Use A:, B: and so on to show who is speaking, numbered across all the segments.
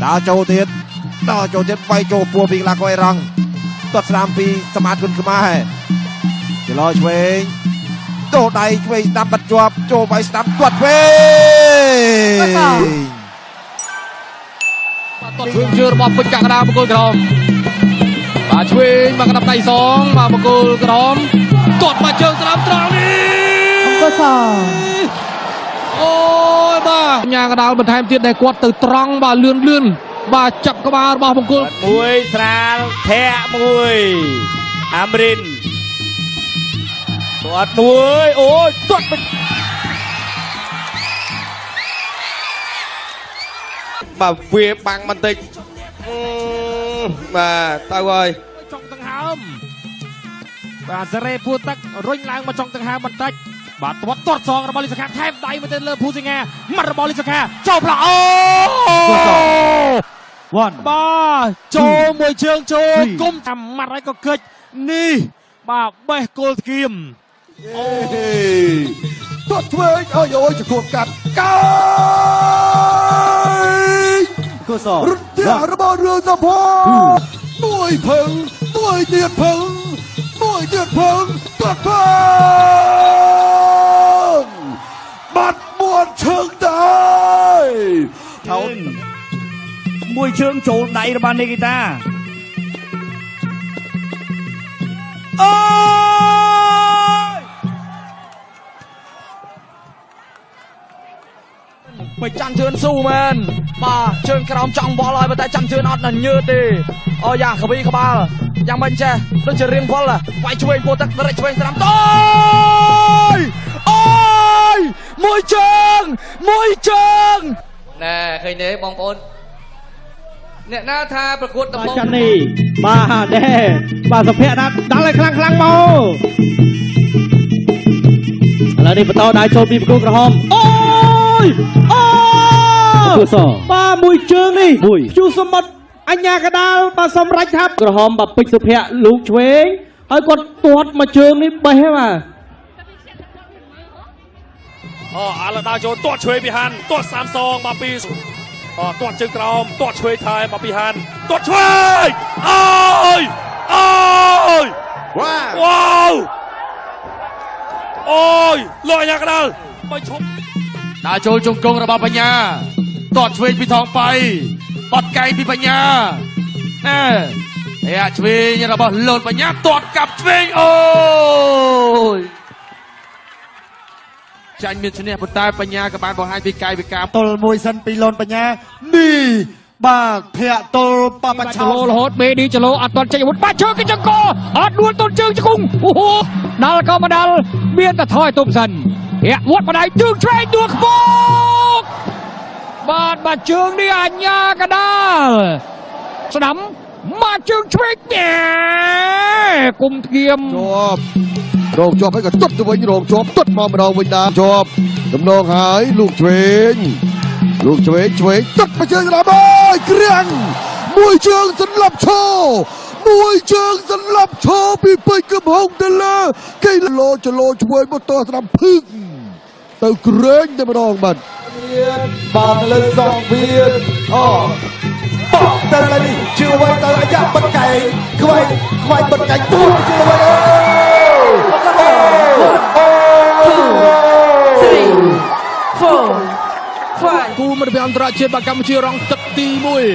A: ดาวโจเตียนไปโจปัวปีกลากอยรังตัดสนามปีสมาร์ทขึ้นขึ้นมาให้จะรอช่วยโดดได้ช่วยนำบัดจวบโจไปสนามตรวจเว้
B: ตัดช่วยเชื่อบอลเป็นจากดาวบุกกรอมมาช่วยมากระดับในสองมาบุกกรอมตดมาเชิงสนามตรองนี้
C: ก็สอง
B: โอ้ยบ้ายางกระดาวบนไทม์เทียนได้กวาดตื่นตรังบ้าเลื่อนบ้าจับกระบาลบ้าบุก
D: มวยสนามแทะมวยอมรินตรวจมวยโอ้ยตรวจบ่าเวียบังมันติดมาตายเลย
B: ช่องตังหามบ้าเสเรพูดตักรุ่งล้างมาช่องตังหามมันติดบาดตัวตรวจสองระบอลิสแคร์แทบได้มาเต้นเลิศผู้สิงแงมันระบอลิสแคร์จบละโอ้
C: วัน
B: บ้าโจมวยเชิงโจก้มทำมาอะไรก็เกิดนี่บ้าเบสโกลเกม
A: โอ้ตัวช่วยโอ้ยจะควบกัด
C: ก็สอง
A: รุ่นเดียระบอเรือสะพอหน่วยพึงหน่วยเดือดพึงตัวพึงบัดมวนเชิงได้
D: เขามวยเชิงโจไหนระบาดในกีตาโอ้
B: ไปจันเชิญสู้มันมาเชิญกระรำจังบอลเลยแต่จันเชิญอดนั่นเยอะดีอยากขบีขบาลยังไม่ใช่ต้องจะเรียงบอลล่ะไปช่วยโปรตักเรช่วยสนามต้อยโอ้ยมวยเชิง
D: แน่เคยเนี้ยบองปนเนี่ยหน้าท่าประกวดตะบง
C: จันนี่มาแน่มาสเปียนะดังเลยคลังเมาแล้วนี่ประตูได้โชว์บีบกูกระหอมโอ้ยป้ามวยเชิงนี่จูสมัดอัญญากระดาลมาสมรัยครับกระหอมแบบปิดสเปียลูกเฉวงให้กดตัวมาเชิงนี่ไปให้มา
E: อาลาดาโจตัวช่วยพิฮันตัว3-2มาปีตัวจึงกรอมตัวช่วยไทยมาปีฮันตัวช่วยว้าวโอ้ยลอยยากระดาลไปชม
B: ดาโจจงกงระบาปัญญาตอดช่วยปีทองไปปอดไก่ปีปัญญาเฮ้ยช่วยเนี่ยระบาโหลดปัญญาตอดกับช่วยโอ้ยจันมีชเนี่ยปตายปัญญากับบานบอกให้ปีไก่ปีกา
A: ตลมวยสันปีลนปัญญานี่บากเพียตลปะปะชา
B: โลโหดเมดีจะโลอัดตอนใจวุฒิป้าเชิงกันจังโกอัดดวลต้นเชิงจะกุ้งโอ้โหนาลก็มาดัลเบียนตะถอยตุ่มสันเฮียวัดมาได้จึงช่วยตัวขบกบาดมาเชิงนี่อัญญากระดาสนามมาเชิงช่วยแก่กุมเทียม
A: โรงจบให้กับตุ๊ดตัวนี้โรงจบตุ๊ดมองมาเราวิญญาณจบกำนองหายลูกเฉวงตุ๊ดไปเชิงระบายเกรียงมวยเชิงสลับโชว์ปีไปกับหงเดลเกลโลจะโลช่วยมอเตอร์สนามพึ่งเต่าเกรงจะมาลองมันบางเลยสองเวียนบอกแต่ละนี่ชื่อไว้แต่ละอย่างบันไก่ควายบันไก่พูดชื่อไว้
B: กูมันเป็นอันตรายเชียร์บากรรมเชียร์รองตัดตีมวย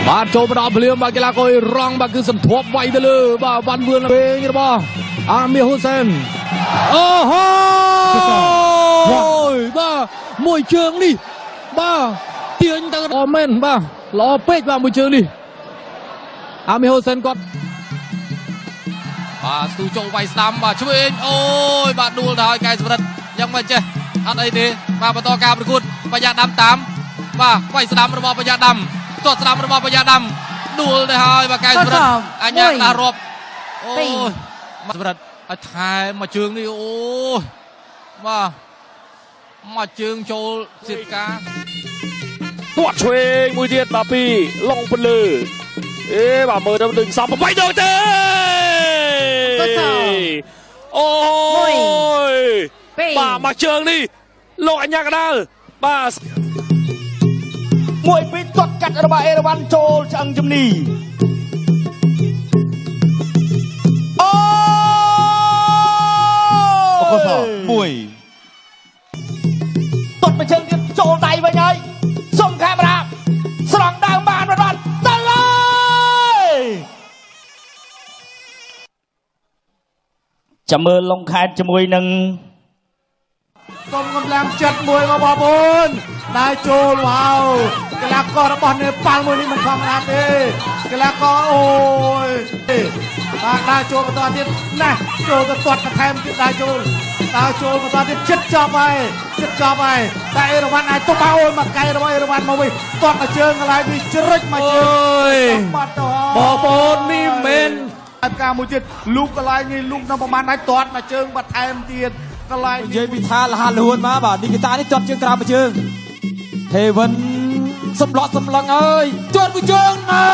B: บาดโจมดาวเพลียมบากีฬาคอยรองบาคือสัมทบไว้เดลือบาวันเบือนเบงนะบ้าอามีฮุเซนโอ้โหบ้ามวยเชิงนี่บ้าเตียนตะโอเมนบ้าล้อเป็ดบ้ามวยเชิงนี่อามีฮุเซนก่อนสตูโจไวสตัมบาช่วยโอ้ยบาดูดาวไกลสุดยังไม่เจออะไรดีมาประตูการประกุดประหยัดดำตามมาไวสตัมระบอบประหยัดดำตัวสตัมระบอบประหยัดดำดูเลยฮะมาไกลสุดอันยังดารบโอ้ยมาสุดไทยมาเชิงนี่โอ้ยมาเชิงโจสิบกา
E: ตัวช่วยมวยเทียนมาปีลงไปเลยบ่ามือดับ1-3ไปเดินเต้โอ้ยบ่ามาเชิงนี่โลกอัญญากระดาลบ่า
D: មួយពីទាត់កាត់របស់អេរវ៉ាន់ចូលឆ្អឹងជំនីអូ
A: កសមួយ
D: ទាត់មកជើងទៀតចូលដៃវិញហើយសុំកាមេរ៉ាស្រង់ដើមបានរត់ទៅហើយចាំមើលលងខេតជាមួយនឹង
C: សូមកម្លាំងចិត្តមួយមកបងប្អូនដែលចូលវ៉ាវកីឡាកររបស់នេប៉ាល់មួយនេះមិនធម្មតាទេកីឡាករអូយបាទដើរចូលបន្តទៀតណាស់ចូលទៅទាត់បន្ថែមទៀតដើរចូលបន្តទៀតចិត្តចប់ហើយតែអេរវ៉ាន់អាចទប់អូយមកកែរបស់អេរវ៉ាន់មកវិញទាត់មកជើងកន្លែងនេះជ្រិចមកជើងបាត់ទៅ
D: បងប្អូននេះមិន
C: ការមួយទៀតលូកកន្លែងនេះលូកនៅប្រហែលហើយទាត់មកជើងបន្ថែមទៀតកន្លែង
A: និយាយពីថាលះលួនមកបាទនីកតានេះទាត់ជើងក្រៅមួយជើងហេវិនសម្លក់សម្លឹងអើយទាត់មួយជើងណែ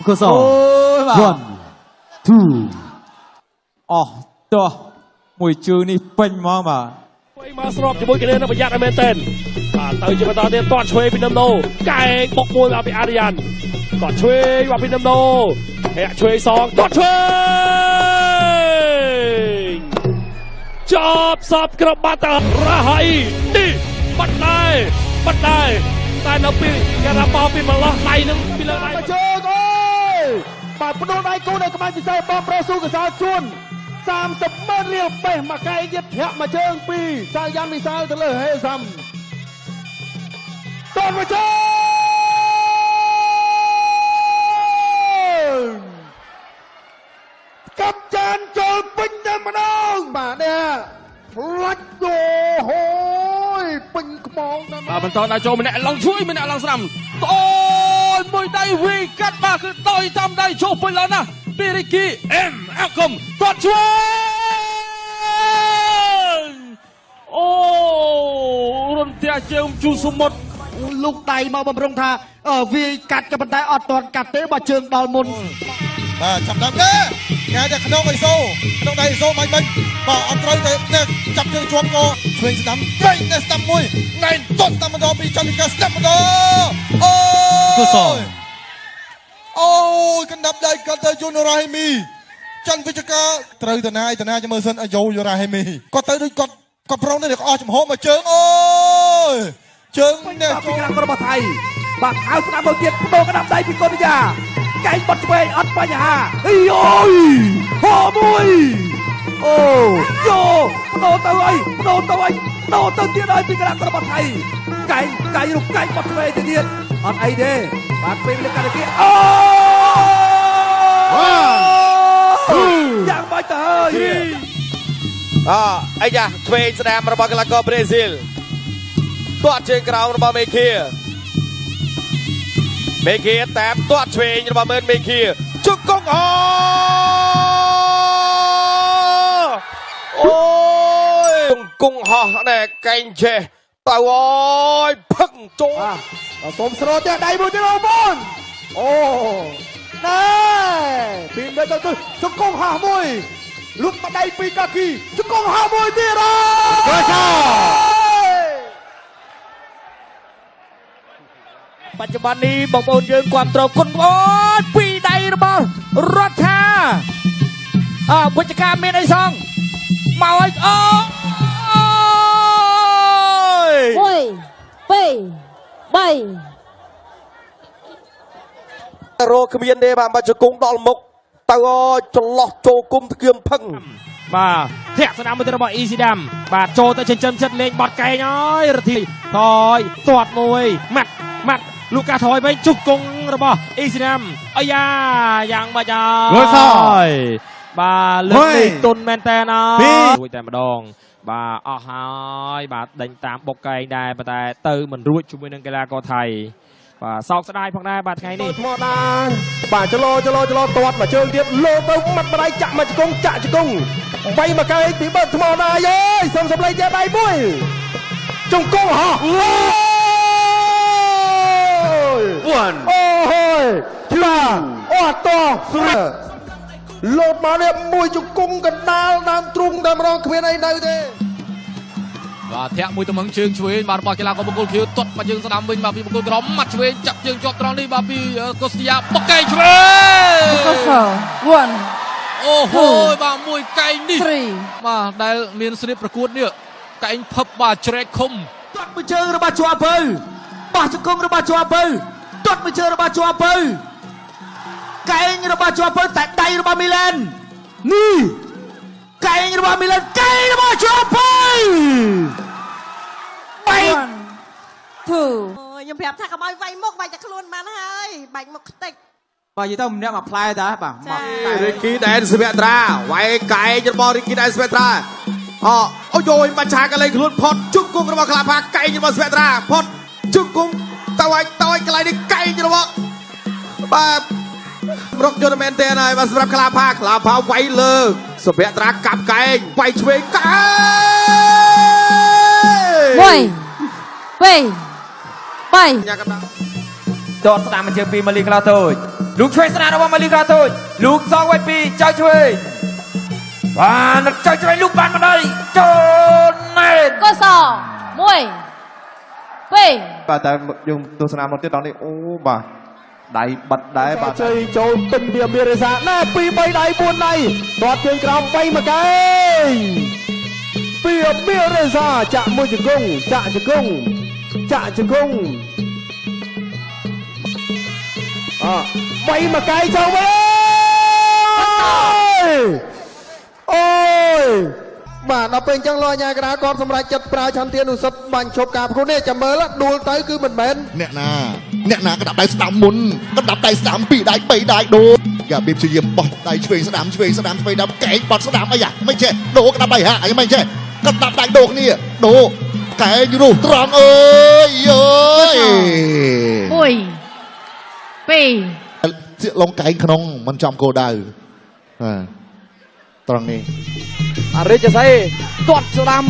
A: កសអូយបាទ1 2អស់តោះមួយជើងនេះពេញហ្មងបាទ
E: មកស្របជាមួយគ្នានឹងប្រយ័ត្នឲ្យមែនទែនបាទទៅជាបន្តទៀតទាត់ឆ្វេងពីនឹមណូកែងបុកមួយមកពីអារីយ៉ាន់ទាត់ឆ្វេងមកពីនឹមណូហាក់ឆ្វេងសងទាត់ឆ្វេងចប់សពក្របបាត់ទៅរ៉ាហើយនេះបាត់ដែរតែនៅពីការាបោពីម្លោះដៃនឹងពីលើដៃ
C: ជើងអើយបាទបដូរដៃគូនៅក្បែរពិសេសបងប្រុសស៊ូកសោជួន30ម៉ឺនរៀលបេះមកកែយឹតធាក់មកជើងពីសាយ៉ាន់វិសាលទៅលើហេសាំតនមកជើងកាប់ចានចូលពេញតែម្ដងបាទនេះផ្លាច់យោហូយពេញខ្មងតែ
E: បាទបន្តដល់ចូលម្នាក់ឡងជួយម្នាក់ឡងស្រាំអូយមួយដៃវីកាត់មកគឺដោយតាមដៃចូលពេញឡើងណាពីរិគីអេមអាគមទាត់ជួយអូរំទាជើងជូសមុទ្រ
C: លូកដៃមកបំរុងថាវាកាត់ក៏ប៉ុន្តែអត់ទាន់កាត់ទេបើជើងដល់មុន
A: បាទចាប់ដើមទេគេតែក្នុងអេសូក្នុងដៃអេសូមិនបាទអត់ត្រូវតែចាប់ជើងជាប់កឆ្វេងស្ដាំចេញតែស្ដាំមួយណែនទាត់តាមម្ដងពីចន្ទកាស្ដាំម្ដងអូយកណ្ដាប់ដៃគាត់ទៅយូនរ៉ាហេមីចន្ទវិជ្ជការត្រូវតាណាចាំមើលសិនអាយូរ៉ាហេមីគាត់ទៅដូចគាត់ប្រងនេះអស់ចំហមកជើងអូយជើងនេះ
C: ចូលខាងរបស់ថៃបាទខៅស្ដាប់មកទៀតបដូរកណ្ដាប់ដៃពីកូនយ៉ាកែងបត់ឆ្វេងអត់បញ្ហាអីអូយហោមួយអូយោបដូរទៅអីបដូរទៅទៀតហើយពីកណ្ដាប់របស់ថៃកែងរុកកែងបត់ឆ្វេងទៅទៀតអត់អីទេបាទពេលលើកកាត់ទៀតអូយ៉ាងបាច់ទៅ
D: ហើយអាយ៉ាឆ្វេងស្ដាំរបស់កីឡាករប្រេស៊ីលទាត់ជើងក្រោមរបស់មេឃាតាមទាត់ឆ្វេងរបស់មើលមេឃាជុកកងអូយគង់ហោះណែកែងចេះទៅអើយផឹកចូល
C: សូមស្រោតដៃមួយទៀតបងប្អូនអូណែពីមេទៅជុកកងហោះមួយលុបមកដៃពីកាគីជុកកងហោះមួយទៀត
D: បច្ចុប្បន្ននេះបងប្អូនយើងគ្រប់គ្រងគុណបងប្អូនពីដៃរបស់រដ្ឋាវិជ្ជការមានអីសងមកឲ្យអូ
F: យ1 2 3
D: រោគ្មានទេបាទបាច់ជង្គង់ដល់មុខទៅអើយចន្លោះចូលគុំធ្ងៀមផឹង
B: បាទធាក់ស្នាមមួយរបស់អ៊ីស៊ីដាំបាទចូលទៅចិញ្ចឹមចិត្តលេងបត់កែងហើយរធីថយទាត់មួយម៉ាត់លូកាថយវិញជុកគង់របស់អ៊ីស៊ីដាំអាយ៉ាយ៉ាងបាច់ហើយបាទលើកនេះទុនមែនតើណារួចតែម្ដងបាទអស់ហើយបាទដេញតាមបុកកែងដែរប៉ុន្តែទៅមិនរួចជាមួយនឹងកីឡាករថៃបាទសោកស្ដាយផងដែរបាទថ្ងៃនេះ
C: ថ្មដាបាទចលោទាត់មកជើងទៀតលើទៅមាត់បដៃចាក់មកជង្គង់បីមកកែងពីបើថ្មដាយអើយសុំសម្លេងទៀតដៃមួយជង្គង់ហោះអូយបាទអត់តស្រាលោតមកនេះមួយជង្គង់កណ្ដាលដើមទ្រូងតែម្ដងគ្មានអីនៅទេ
B: បាទធាក់មួយទំហឹងជើងឆ្វេងបាទរបស់កីឡាករបង្គោលខៀវទាត់មកជើងស្ដាំវិញបាទពីបង្គោលក្រមមាត់ឆ្វេងចាក់ជើងជាប់ត្រង់នេះបាទពីកុសយ៉ាបុកកែងឆ្វេង
F: Koso.
B: អូហូបាទមួយកែងនេះ
F: 3.
B: បាទដែលមានស្រៀបប្រកួតនេះកែងផឹបបាទជ្រែកឃុំ
C: ទាត់មួយជើងរបស់ជាប់ពៅបោះជង្គង់របស់ជាប់ពៅទាត់មួយជើងរបស់ជាប់ពៅកែងរបស់ជាប់ពៅតែដៃរបស់មីឡែននេះកែងរបស់មីឡែនកែងរបស់ជាប់ពៅ
F: 1. 2.
G: ខ្ញុំប្រាប់ថាកុំឲ្យវាយមុខវាយតែខ្លួនបានហើយបាច់មុខខ្ទេច
C: បាទនិយាយទៅម្នាក់មកផ្លែតាបាទ
H: រិគីដែនសុភត្រាវាយកែងរបស់រិគីដែនសុភត្រាអូយយបាច់ឆាកលេងខ្លួនផុតជង្គង់របស់ខ្លាផាកែងរបស់សុភត្រាផុតជង្គង់តើឲ្យកន្លែងនេះកែងរបស់បាទរកយន្តមែនទេហើយបាទសម្រាប់ខ្លាផាវាយលើសុភត្រាកាប់កែងវាយឆ្វេងកែង
F: 1. 2. 3.
H: ញ៉ាកំដៅ
D: ទាត់ស្ដាំមកជើងពីម៉ាលីក្លាតូចលោកឆ្វេងស្ដាំរបស់ម៉ាលីក្លាតូចលោកសងវាយពីចៅឆ្វេងបាទចៅឆ្វេងលោកបានមកដល់ចូលណែន
F: Koso. 1. 2.
H: បាទតែយើងទស្សនាមកទៀតដល់នេះអូបាទដៃបិទដែរបាទ
C: ជ័យចូលពេញវាមានរសាណែ2 3 ដៃ 4 ដៃទាត់ជើងក្រោមវាយមកកែងពីមានរសាចាក់មួយជង្គង់ចាក់ជង្គង់វាយមកកែងចូលវិញអូយបាទដល់ពេលអញ្ចឹងលោកអាជ្ញាកណ្ដាលគាត់សម្រេចចិត្តប្រើឆន្ទានុសិទ្ធិបាញ់ឈប់ការប្រកួតនេះចាំមើលដួលទៅគឺមិនមែន
A: អ្នកណាក្តាប់ដៃស្ដាំមុនក្តាប់ដៃស្ដាំ2ដៃ3ដៃដូរយ៉ាបៀបព្យាយាមបោះដៃឆ្វេងស្ដាំឆ្វេងដល់កែងបត់ស្ដាំអីយ៉ាមិនចេះដូរក្តាប់ដៃហាអីមិនចេះក្តាប់ដៃដូរគ្នាដូរកែងរុះត្រង់អើយអើយ
F: 1. 2.
A: ជិះលងកែងក្នុងមិនចំគោលដៅត្រង់នេះ
D: អារិចស័យទាត់ស្ដាំ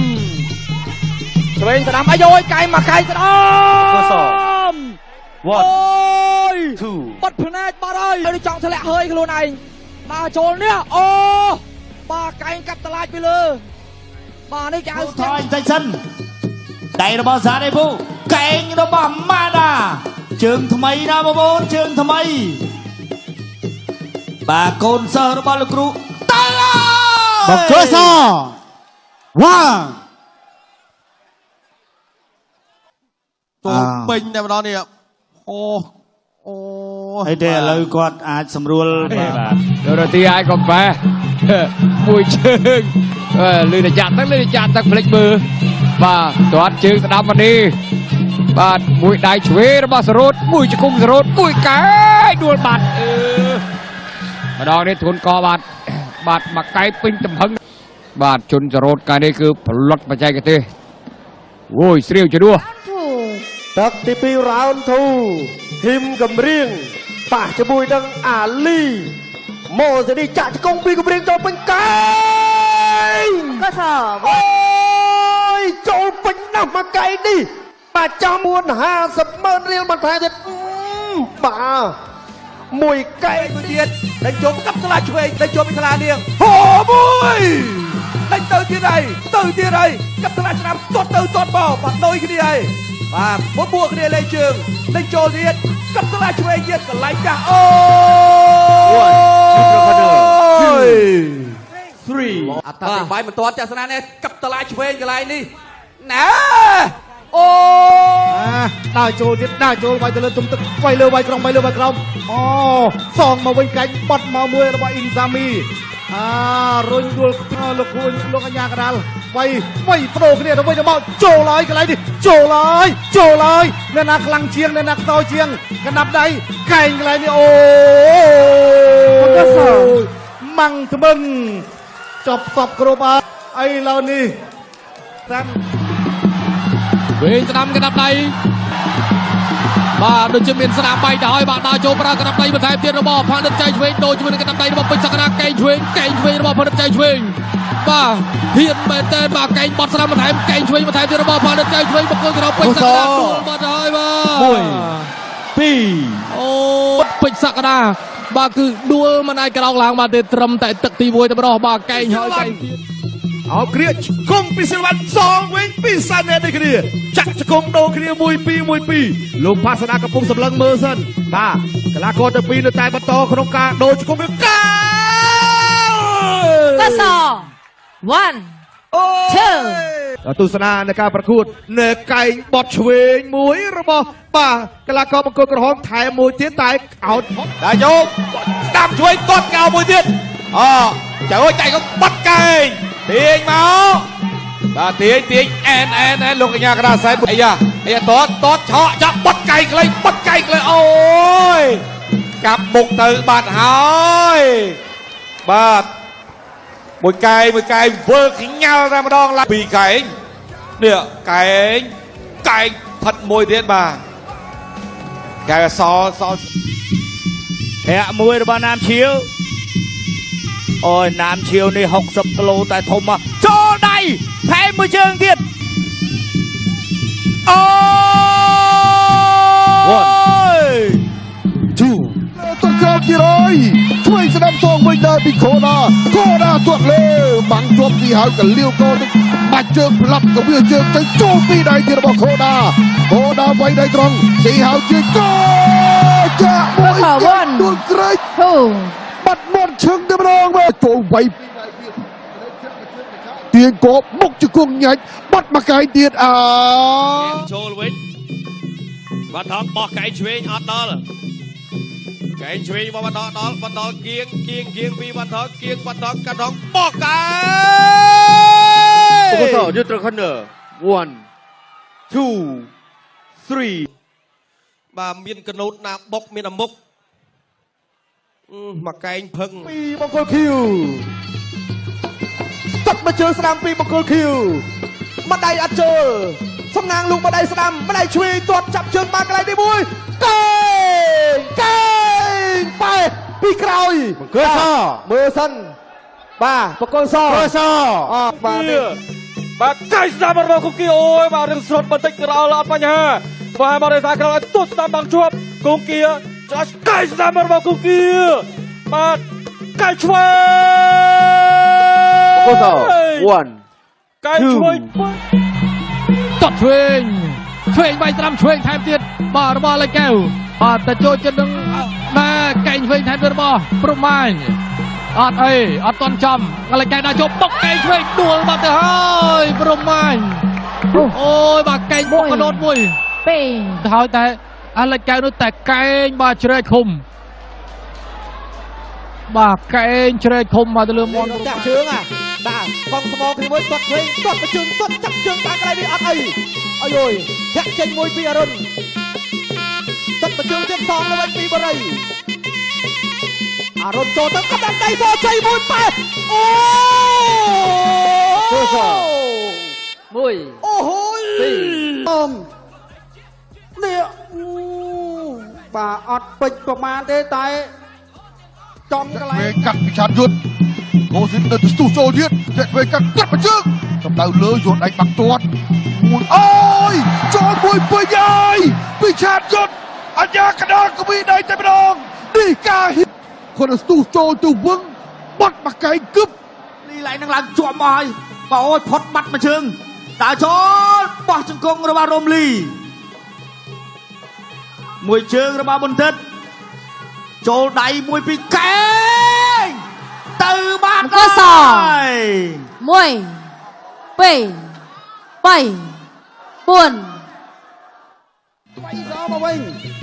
D: ឆ្វេងស្ដាំអាយយកែងមកកែងស្ដាំកស1 2បាត់ភ្នែកបាត់ហើយចង់ធ្លាក់ហើយខ្លួនឯងមកចូលនេះអូបាទកែងកាប់តឡាចពីលើបាទនេះគេហៅស្ទះ
C: បន្តិចសិនដៃរបស់សាដេពូកែងរបស់ម៉ាដាជើងថ្មីណាបងប្អូនជើងថ្មីបាទកូនសិស្សរបស់លោកគ្រូតើមកកសវ៉ាតូនពេញតែម្ដងនេះអូហើយតែឥឡូវគាត់អាចសម្រួល
B: បាទរទីឲ្យកំបែមួយជើងលឺតែចាក់ទឹកផ្លេចមើលបាទទាត់ជើងស្ដាំមកនេះបាទមួយដៃឆ្វេងរបស់សរោតមួយជង្គង់សរោតមួយកែងដួលបាត់ម្ដងនេះធ្ងន់កបាទមកកែងពេញទំហឹងបាទជន់សរោតកាលនេះគឺផលិតបច្ចេកទេសអូយស្រាវជ្រាវ
C: ទឹកទី2 round 2ហ៊ីមកំរៀងប៉ះជាមួយនឹងអាលីម៉ូសេនីចាក់ជង្គង់ពីកំរៀងចូលពេញកែង
F: Koso.
C: អូយចូលពេញណាស់មកកែងនេះបាទចំនួន50,000 រៀលបន្ថែមទៀតបាទមួយកែងទៀតដែលជុំកាប់ស្លាឆ្វេងដែលជុំពីខ្លានាងហូមួយដែលទៅទៀតហើយកាប់ស្លាស្ដាំទាត់ទៅទាត់មកបាត់ដូចគ្នាហើយបាទបួកគ្នាលេងជើងដែលចូលទៀតកាប់ស្លាឆ្វេងទៀតកន្លែងចាស់អូយ 3 អត្តបបាយមិនទាន់ចាស់ស្នានេះកាប់តឡាឆ្វេងកន្លែងនេះណែអូដើរចូលទៀតដើរចូលវាយទៅលើទុំទឹកវាយលើវាយក្រោមអូសងមកវិញកាច់បត់មកមួយរបស់អ៊ីនសាមីរុញដួលលោកគ្រូលោកអាជ្ញាកណ្ដាលវាយបដូរគ្នាទៅវិញទៅមកចូលហើយកន្លែងនេះចូលហើយអ្នកណាខ្លាំងជាងអ្នកណាខ្សោយជាងកណ្ដាប់ដៃកែងកន្លែងនេះអូម៉ាំងថ្មឹងចប់សពគ្រប់អីឡូវនេះតាម
B: វិញស្ដាំកណ្ដាប់ដៃបាទដូចជាមានស្នាមបែកទៅហើយបាទដើរចូលប្រើកណ្ដាប់ដៃបន្ថែមទៀតរបស់ផានិតចៃឆ្វេងដូរជាមួយនឹងកណ្ដាប់ដៃរបស់ពេជ្រសក្តាកែងឆ្វេងរបស់ផានិតចៃឆ្វេងបាទហ៊ានមែនតើបាទកែងបត់ស្ដាំបន្ថែមកែងឆ្វេងបន្ថែមទៀតរបស់ផានិតចៃឆ្វេងបកគោលទៅដល់ពេជ្រសក្តាដួលបាត់ហើយបាទ1 2អូពេជ្រសក្តាបាទគឺដួលមិនអាចក្រោកឡើងបានទេត្រឹមតែទឹកទី1តែម្ដងបាទកែងហើយកែងទៀត
C: เอาเคลียร์กุมพิศวัตสองเว้งพิศเนตในเคลียร์จักรกุมโดเคลียร์มวยปีลงภาสนากระปุกสำลังเมอร์สันมากลากรตะปีนแต่บรรทอขนมกาโดยกุมเป็นก้า
F: ก็สอง one two
C: ตุสนาในการประกวดเนไก่บอดเฉวงมวยระบป่ากลากรบังกรกระหองถ่ายมวยเตี้ยตายเอาได้โยกดำช่วยกดเกามวยเตี้ยเจ้าใจก็บัดไก่เตียงเมาเตียงแอนลงกันยากระดาษใส่ไอ้ยาตอดเฉาะจะบัดไก่เลยโอ้ยกับบุกตื่นบาดหายบาดมวยไก่เวิร์กหิ้งเงาraมาดองละปีไก่เนี่ยไก่ผัดมวยเตี้ยมาไก่ซอ
D: แหะมวยระบาน้ำเชียวโอ้ยน้ำเชียวนี่60 กิโลแต่ทมมาโจได้แพ้มือเชิงเทียดโอ้ย
A: two ต้นกลางกี่ร้อยช่วยสนามทรงไม่ได้ปีโคนาตัวเล่บังจวบที่หายกับเลี้ยวก็มาเจอพลับกับเบี้ยเจอใจโจมตีได้ที่ระบบโคนาไว้ได้ตรงสีหาวเจอโจจะมวยกันดวงไกร
F: two
A: บัดมดเชิงเดมรองมาโจไว้เตียงกบมุกจะกุ้งใหญ่บัดมาไกลเตียน
E: โชว์เลยบัดทองบอกไก่ช่วยอัดดอลไก่ช่วยบัดทองเกียงปีบัดทองเกียงบัดทองกระทองบอกไก่
C: โอ้โหยุทธคันเนอร์ one two three
H: มามีนกระโดดนาบกมีนมุกมาไก่พึ่ง
C: ปีมงคลคิวตัดมาเจอสนามปีมงคลคิวมาได้อัดเจอสำนางลุงมาได้สนามมาได้ช่วยตรวจจับเชิงมาไกลได้บุยเก่งไปปีกรอยเกลือซอมือสั้นบ้าปกกซอเกลือซอมาเนี่ยมาไก่สนามบอลคุกกี้โอ้ยมาเรื่องสดบันทึกเราละปัญหามาบริษัทเราตุสนามบางจวบคุกกี้จะไก่สนามบอลคุกกี้มาไก่ช่วยปกกซอ one ไก่ช่วย
B: ตัดช่วยใบตรำช่วยแทนเตียดบาระบาเลยแก้วแต่โจจะดึงมาไก่ช่วยแทนเตียดบาประมาณอัดตอนจำอะไรแก่นาจบตกไก่ช่วยดวงมาเถอะเฮ้ยประมาณโอ้ยบาไก่บกกระโดดมวย
F: เป้
B: เท้าแต่อะไรแก่นู้แต่ไก่บาเฉลยคมบาไก่เฉลยคมมาตะเลือมอน
C: จับเชืองกองสมองที่มวยตัดเพลงตัดประจุตัดจับเชืองตางอะไรดีอัดโยแท็กเจนมวยปีอรุณตัดประจุเต็มทองแล้ววันปีบอะไรอรุณโจตั้งกำลังใจโซ่ใจมวยไปโอ้
F: มวย
C: โอ้โหเนี่ยป่าอัดปิดประมาณเตะจอมกระไร
A: กัดพิชานยุทธโกสินเดินสตูโจเดียนเด็กเวกัดกัดมาจึงกำลังเลือโยนไอ้บักตัวมุนโอ้ยจอมวยเปื่อยใหญ่พิชานยุทธอัญญากระดานกวีได้แต่ไม่ดองนี่กาฮิตคนสตูโจตัววึงบัดมาไกลกึบ
C: นี่ไหลนังหลังจวบมอยบอกโอ้ยพดบัดมาเชิงตาโจนปอกจังกงระบารมลีมวยเชิงระบาบนเทิดโจไดมวยปีแกงตื่นบ้าน
F: ก็สองมวยเป้ไปป่วน
C: ไปซ้อมมาวิ่ง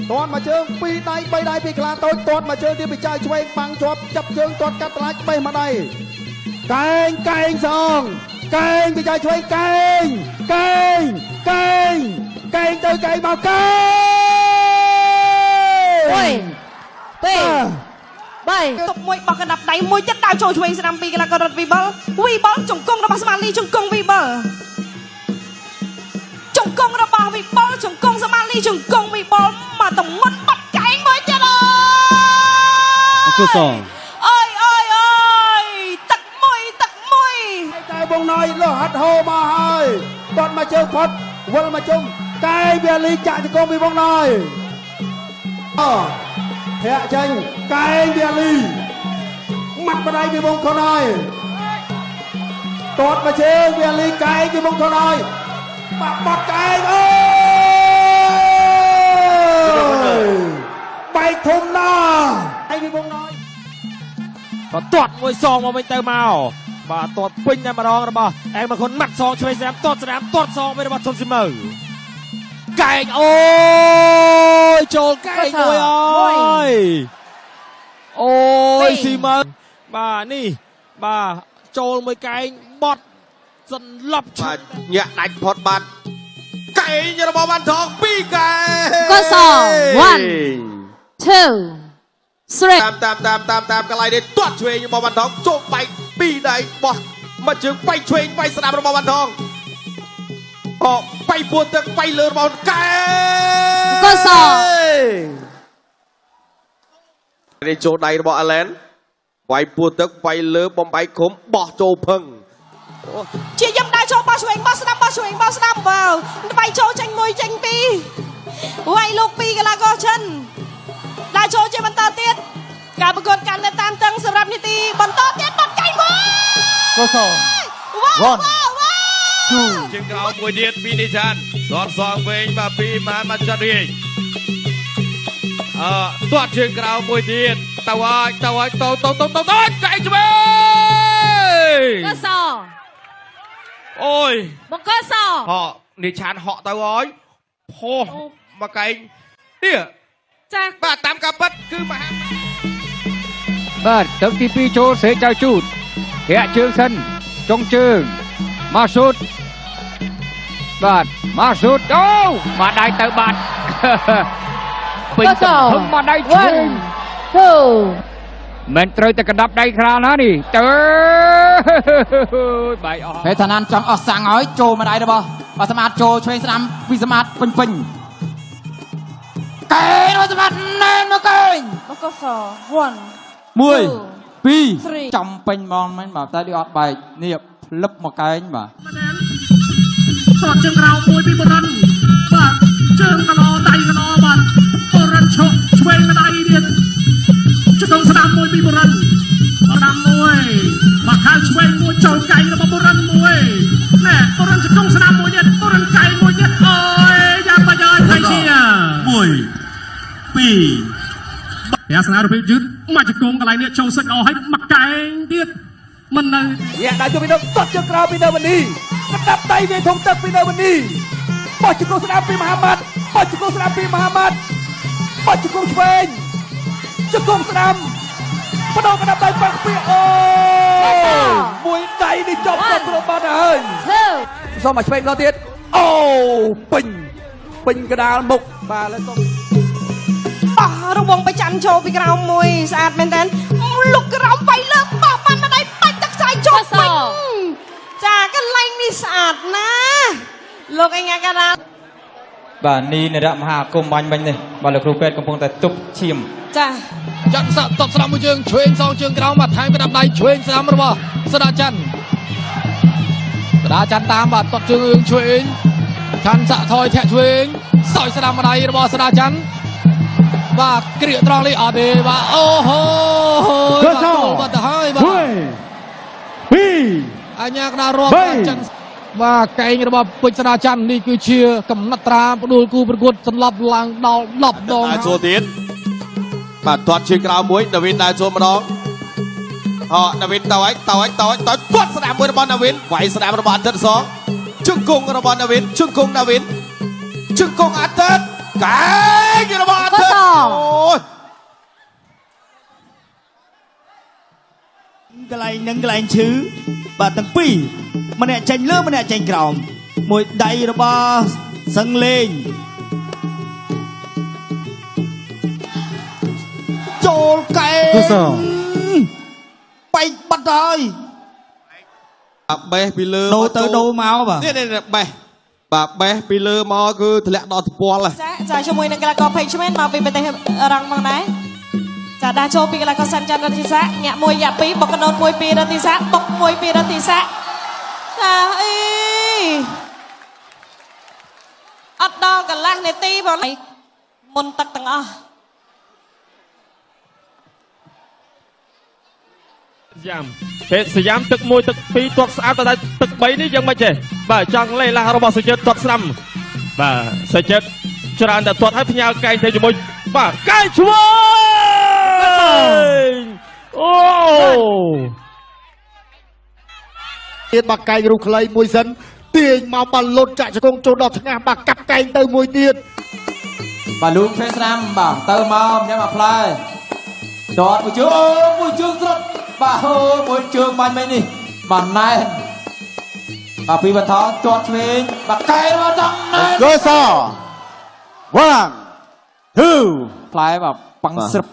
C: ตอนมาเชิงปีใดไปใดปีกลางตอนมาเชิงที่ไปจ่ายช่วยบังจบจับเชิงตอนกัดตลาดไปมาได้แกงสองแกงไปจ่ายช่วยแกงเจอแกงมาแกง
F: เป้ไป
G: ตบมวยบอกกระดับไหนมวยจัดดาวโชว์ช่วยสนามปีกลางกระดวีบอลจงกงระบาสมาลีจงกงวีบอลจงกงระบาวีบอลจงกงสมาลีจงกงวีบอลมาต้องงดปัดไก่มวยจะเลย
B: ก็สอง
G: เอ้ยตักมวย
C: ไก่บงน้อยโลหัดโฮมาให้ตอนมาเจอพดวันมาจุ่มไก่เบียร์ลีจ่าจะกงวีบงน้อยแพ้เชงไก่เบียร์ลีมัดมาได้วีบงเขาน้อย តតមកជើងវាលីកែងពីមុខខ្លួនហើយបាក់បត់កែងអើយបែកធំណាស់ហើយពីមុខហើយ
D: បាទទាត់មួយសងមកវិញទៅមកបាទទាត់ពេញតែម្ដងរបស់អែមមកខ្លួនម៉ាត់សងឆ្វេងស្រាមទាត់ស្រាមទាត់សងវិញរបស់សុនស៊ីមើកែងអូយចូលកែងមួយអើយអូយស៊ីមើបាទនេះបាទចូលមួយកែងបត់សន្លប់
H: បាទញាក់ដាច់ផុតបាត់កែងរបស់បានថង2កែង
F: កស1 2 3
H: តាមកន្លែងនេះទាត់ឆ្វេងរបស់បានថងចូលបែក2ដៃបោះមកជើងបែកឆ្វេងបែកស្ដាំរបស់បានថងអូបែកពួតទឹកបែកលើរបស់កែង
F: កស
H: នេះចូលដៃរបស់អាឡែនវាយពួតទឹកវាយលើបំបែកឃុំបោះចូលភឹង
G: ជាយឹមដៃចូលបោះឆ្វេងបោះស្ដាំបោះឆ្វេងបោះស្ដាំបើបាយចូលចេញមួយចេញពីរវាយលោកពីរកីឡាករចិនដៃចូលជាបន្តទៀតការប្រកួតកាន់តែតានតឹងសម្រាប់នីតិបន្តទៀតបាត់កែងមួយ
C: កស
G: វ៉ាវ
E: ជើងក្រោមមួយទៀតពីនិចានដកសងវិញបាទពីមហាមចាត់រៀងទាត់ជើងក្រោមមួយទៀតទៅហើយកែងឆ្វេង
F: កស
E: អូយ
F: បកស
E: ហកនិឆានហក់ទៅហើយផុសមកកែងនេះ
G: ចា
E: បាទតាមការពិតគឺមហា
B: បាទទឹកទី2ចូលសេកចៅជូតធាក់ជើងសិនចុងជើងមកស៊ូតបាទមកស៊ូតអូមកដៃទៅបាត់ ពេញទំហឹងមកដៃជើង
F: 2
B: មិនត្រូវតែកណ្ដាប់ដៃក្រាលណានេះទៅបាយអស់
D: ពេលឋានចង់អស់សាំងហើយចូលមកដៃរបស់បើសម្បត្តិចូលឆ្វេងស្ដាំពីសម្បត្តិពេញកែងរបស់សម្បត្តិណែនមកកែង
G: បកស1
D: 1 2ចំពេញហ្មងមែនបាទតែដូចអត់បែកនេះផ្លឹបមកកែងបាទ
I: สอดเชิงเรามวยปีบุรันบาดเชิงกะลอไตกะลอบาดบุรันชกช่วยมาได้เดียดจะต้องสนามมวยปีบุรันสนามมวยมาข้าช่วยมวยโจไก่แล้วมาบุรันมวยแม่บุรันจะต้องสนามมวยเนี่ยบุรันไก่มวยเนี่ยโอ้ยยาปะยอยไทยเชียมวยปียาสนามเราไปยืดมาจะโกงอะไรเนี่ยโจสักเอาให้มาไก่เดียดมันเลย
C: ញាក់ដៃចូលពីនៅតត់ជើងក្រោមពីនៅวันนี้កណ្ដាប់ដៃវាធំទឹកពីនៅวันนี้បោះជង្គង់ស្ដាំពីមហាម៉ាត់បោះជង្គង់ស្ដាំពីមហាម៉ាត់បោះជង្គង់ឆ្វេងជង្គង់ស្ដាំបដោកណ្ដាប់ដៃបាក់ពីអូមួយដៃនេះចប់ទៅប្របាត់ហើយសូមមកឆ្វេងម្ដងទៀតអូពេញកដាលមុខបាទលើសូម
G: បោះរវងបចាំចូលពីក្រោមមួយស្អាតមែនតើលុកក្រោមបៃលើបោះបានមកដៃបាច់ទឹកខ្សែចូលពេញចាកន្លែងនេះស្អាតណាស់លោកអញ្ញាការា
D: បាទនេះនរមហាគុំបាញ់មិញនេះបាទលោកគ្រូពេទ្យកំពុងតែទប់ឈាម
G: ចា
A: ចាត់សាក់តបស្ដាំមួយជើងឆ្វេងសងជើងក្រោមបាទថែមក្តាប់ដៃឆ្វេងស្ដាំរបស់សដាច័ន្ទតាមបាទតបជើងឆ្វេងឆាន់សាក់ថយធាក់ឆ្វេងសោយស្ដាំម្ដាយរបស់សដាច័ន្ទបាទគ្រាកត្រង់នេះអត់ទេបាទអូហូបាទចូលបាត់ទៅហើយបាទអញ្ញាកណារាប់ចឹងបាទកែងរបស់ពេជ្រសដាច័ន្ទនេះគឺជាកំណត់ត្រាផ្ដួលគូប្រកួតសន្លប់ឡើងដល់10ដង
H: ដើរចូលទៀតបាទទាត់ជើងក្រោមមួយដាវីនដើរចូលម្ដងដាវីនតើទាត់ស្ដាំមួយរបស់ដាវីនវាយស្ដាំរបស់អាទិត្យសជង្គង់របស់ដាវីនជង្គង់ដាវីនជង្គង់អាទិត្យកែងរបស់អាទិត្យអូយក
J: ន្លែងនឹងកន្លែងឈឺបាទទាំងពីរម្នាក់ចេញលើម្នាក់ចេញក្រោមមួយដៃរបស់សឹងលេងចូលកែបែកបាត់ហើយ
H: បេះពីលើ
J: ដូរទៅដូរមកបាទ
H: នេះបេះបាទបេះពីលើមកគឺធ្លាក់ដល់ថ្ពាល់
G: ចាជាមួយនឹងកីឡាករភេកឆ្វេងមកពីប្រទេសរងផងដែរចាដាក់ចូលពីកីឡាករសាន់ច័ន្ទរតិសាញាក់មួយញាក់ពីរបុកកណូនមួយពីរតិសាបុកមួយពីរតិសាចាអីអត់ដល់កន្លះនាទីបងមុនទឹកទាំងអស់
E: យ៉ាំពេលសយ៉ាំទឹក1ទឹក2ទាត់ស្អាតតែទឹក3នេះយ៉ាងម៉េចទេបាទចង់លេឡារបស់សុចិត្តទាត់ស្ដាំបាទសុចិត្តច្រើនតែទាត់ឲ្យផ្ញើកែងទៅជាមួយបាទកែងឆ្វេងអូ
C: ទៀតបាក់កែងរូបខ្លីមួយសិនទាញមកបាល់លុតចាក់ជង្គង់ចូលដល់ថ្ងាសបាក់កាប់កែងទៅមួយទៀត
D: បាទលោកឆ្វេងស្ដាំបាទទៅមកញ៉ាំអាផ្លែដតមួយជើងអូមួយជើងស្រុតបាទអូមួយជើងបាញ់មិញនេះបាទណែនបាទពីបថោទាត់ឆ្វេងបាទកែងមកដល់ណែន
H: Go so 1 2
D: ផ្លែបាទប៉ាំងស្រឹប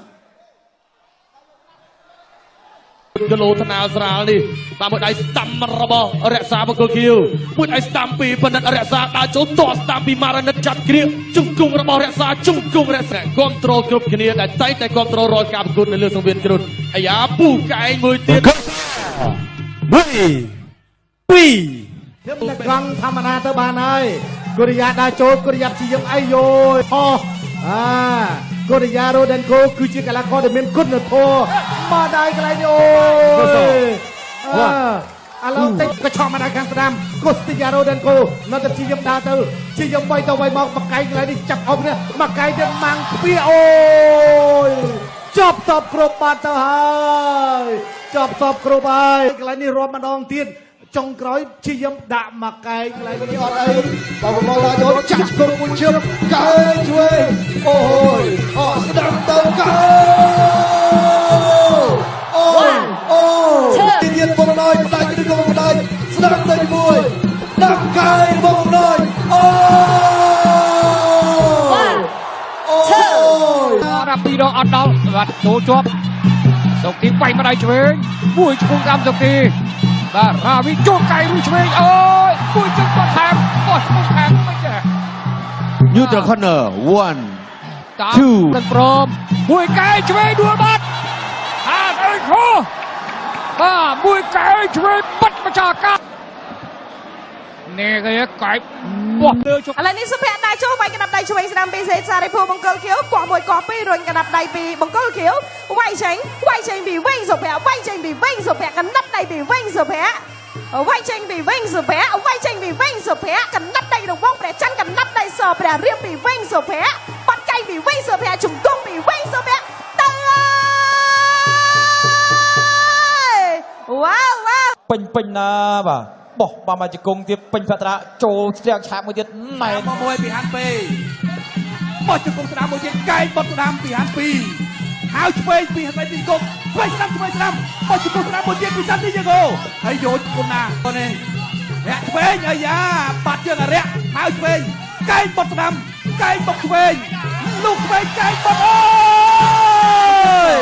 E: គីឡូថ្នាលស្រាលនេះបាទមួយដៃស្ដាំរបស់រក្សាបង្គោលខៀវមួយដៃស្ដាំពីបណ្ឌិតរក្សាដើរចូលតស្ដាំពីម៉ារ៉ានិតចាត់គ្រាជង្គង់របស់រក្សាជង្គង់រក្សាគ្រប់ត្រូលគ្រប់គ្នាដែលតែគ្រប់ត្រូលរាល់ការប្រកួតនៅលើសង្វៀនគ្រុនអាយ៉ាពូកែងមួយទៀត
C: ខ្ញុំតែកង់ធម្មតាទៅបានហើយកូរ៉េដើរចូលកូរ៉េព្យាយាមអីយយហោះកូរ៉េរ៉ូដេនកូគឺជាកីឡាករដែលមានគុណធម៌មកដល់កន្លែងនេះអូយឥឡូវតិចក៏ឆក់មកដល់ខាងស្ដាំកូស្ទីយ៉ារ៉ូដេនកូនៅតែព្យាយាមដើរទៅព្យាយាមវាយទៅវាយមកបកកែងកន្លែងនេះចាប់អុកនេះមកកែងទៀតម៉ាំងទ្វាអូយចប់សពគ្រប់បាត់ទៅហើយចប់សពគ្រប់ហើយកន្លែងនេះរាប់ម្ដងទៀតចុងក្រោយព្យាយាមដាក់មកកែងកន្លែងនេះអត់អីបើមកដល់ចូលចាក់គ្រប់មួយជើងកែងជួយអូយអត់ស្ដាំទៅកែងអូទៀតបងណយផ្ដាច់ទៅបងផ្ដាច់ស្ដាំទៅមួយដាក់កែងបងណយអូ
B: ដល់2ដងអត់ដល់បាត់ចូលជាប់សុកទីបាញ់មកដៃឆ្វេងមួយឈ្មោះតាមសុកទីបាទរាវីចូលកែងមួយឆ្វេងអូយមួយជើងបោះថែមបោះឈ្មោះថែមមិនចេះ
A: Neutral corner 1
B: 2ទាំងព្រមមួយកែងឆ្វេងដួលបាត់អាអើយខោបាទមួយកែងឆ្វេងបាត់ម្ចាស់កាប់នេះគេកែងបោះលើជុក
G: ឥឡូវនេះសុភ័ក្រដៃចូលវាយកណ្ដាប់ដៃឆ្វេងស្ដាំពីសេសារីភូបង្គោលខៀវកោះមួយកោះពីររុញកណ្ដាប់ដៃពីបង្គោលខៀវវាយចេញពីវិញសុភ័ក្រវាយចេញពីវិញសុភ័ក្រកណ្ដាប់ដៃពីវិញសុភ័ក្រវាយចេញពីវិញសុភ័ក្រវាយចេញពីវិញសុភ័ក្រកណ្ដាប់ដៃរង្វង់ព្រះច័ន្ទកណ្ដាប់ដៃសព្រះរៀបពីវិញសុភ័ក្របាត់កែងពីវិញសុភ័ក្រជង្គង់ពីវិញសុភ័ក្រទៅវ៉ាវ
D: ពេញណាបាទបោះបាមកជង្គង់ទៀតពេញភត្រាចូលស្ទាក់ឆាបមួយទៀតណែន
C: មកមួយពីហាន់ពេបោះជង្គង់ស្ដាំមួយទៀតកែងបត់ស្ដាំពីហាន់ពីហៅឆ្វេងពីហាន់ពីគប់ឆ្វេងស្ដាំបោះជង្គង់ស្ដាំមួយទៀតពីសាន់ទីយ៉ាហ្គោហើយយកគុណណានេះរាក់ឆ្វេងអាយ៉ាបាត់ជើងអារាក់ហៅឆ្វេងកែងបត់ស្ដាំកែងបត់ឆ្វេងលោកឆ្វេងកែងបត់អូយ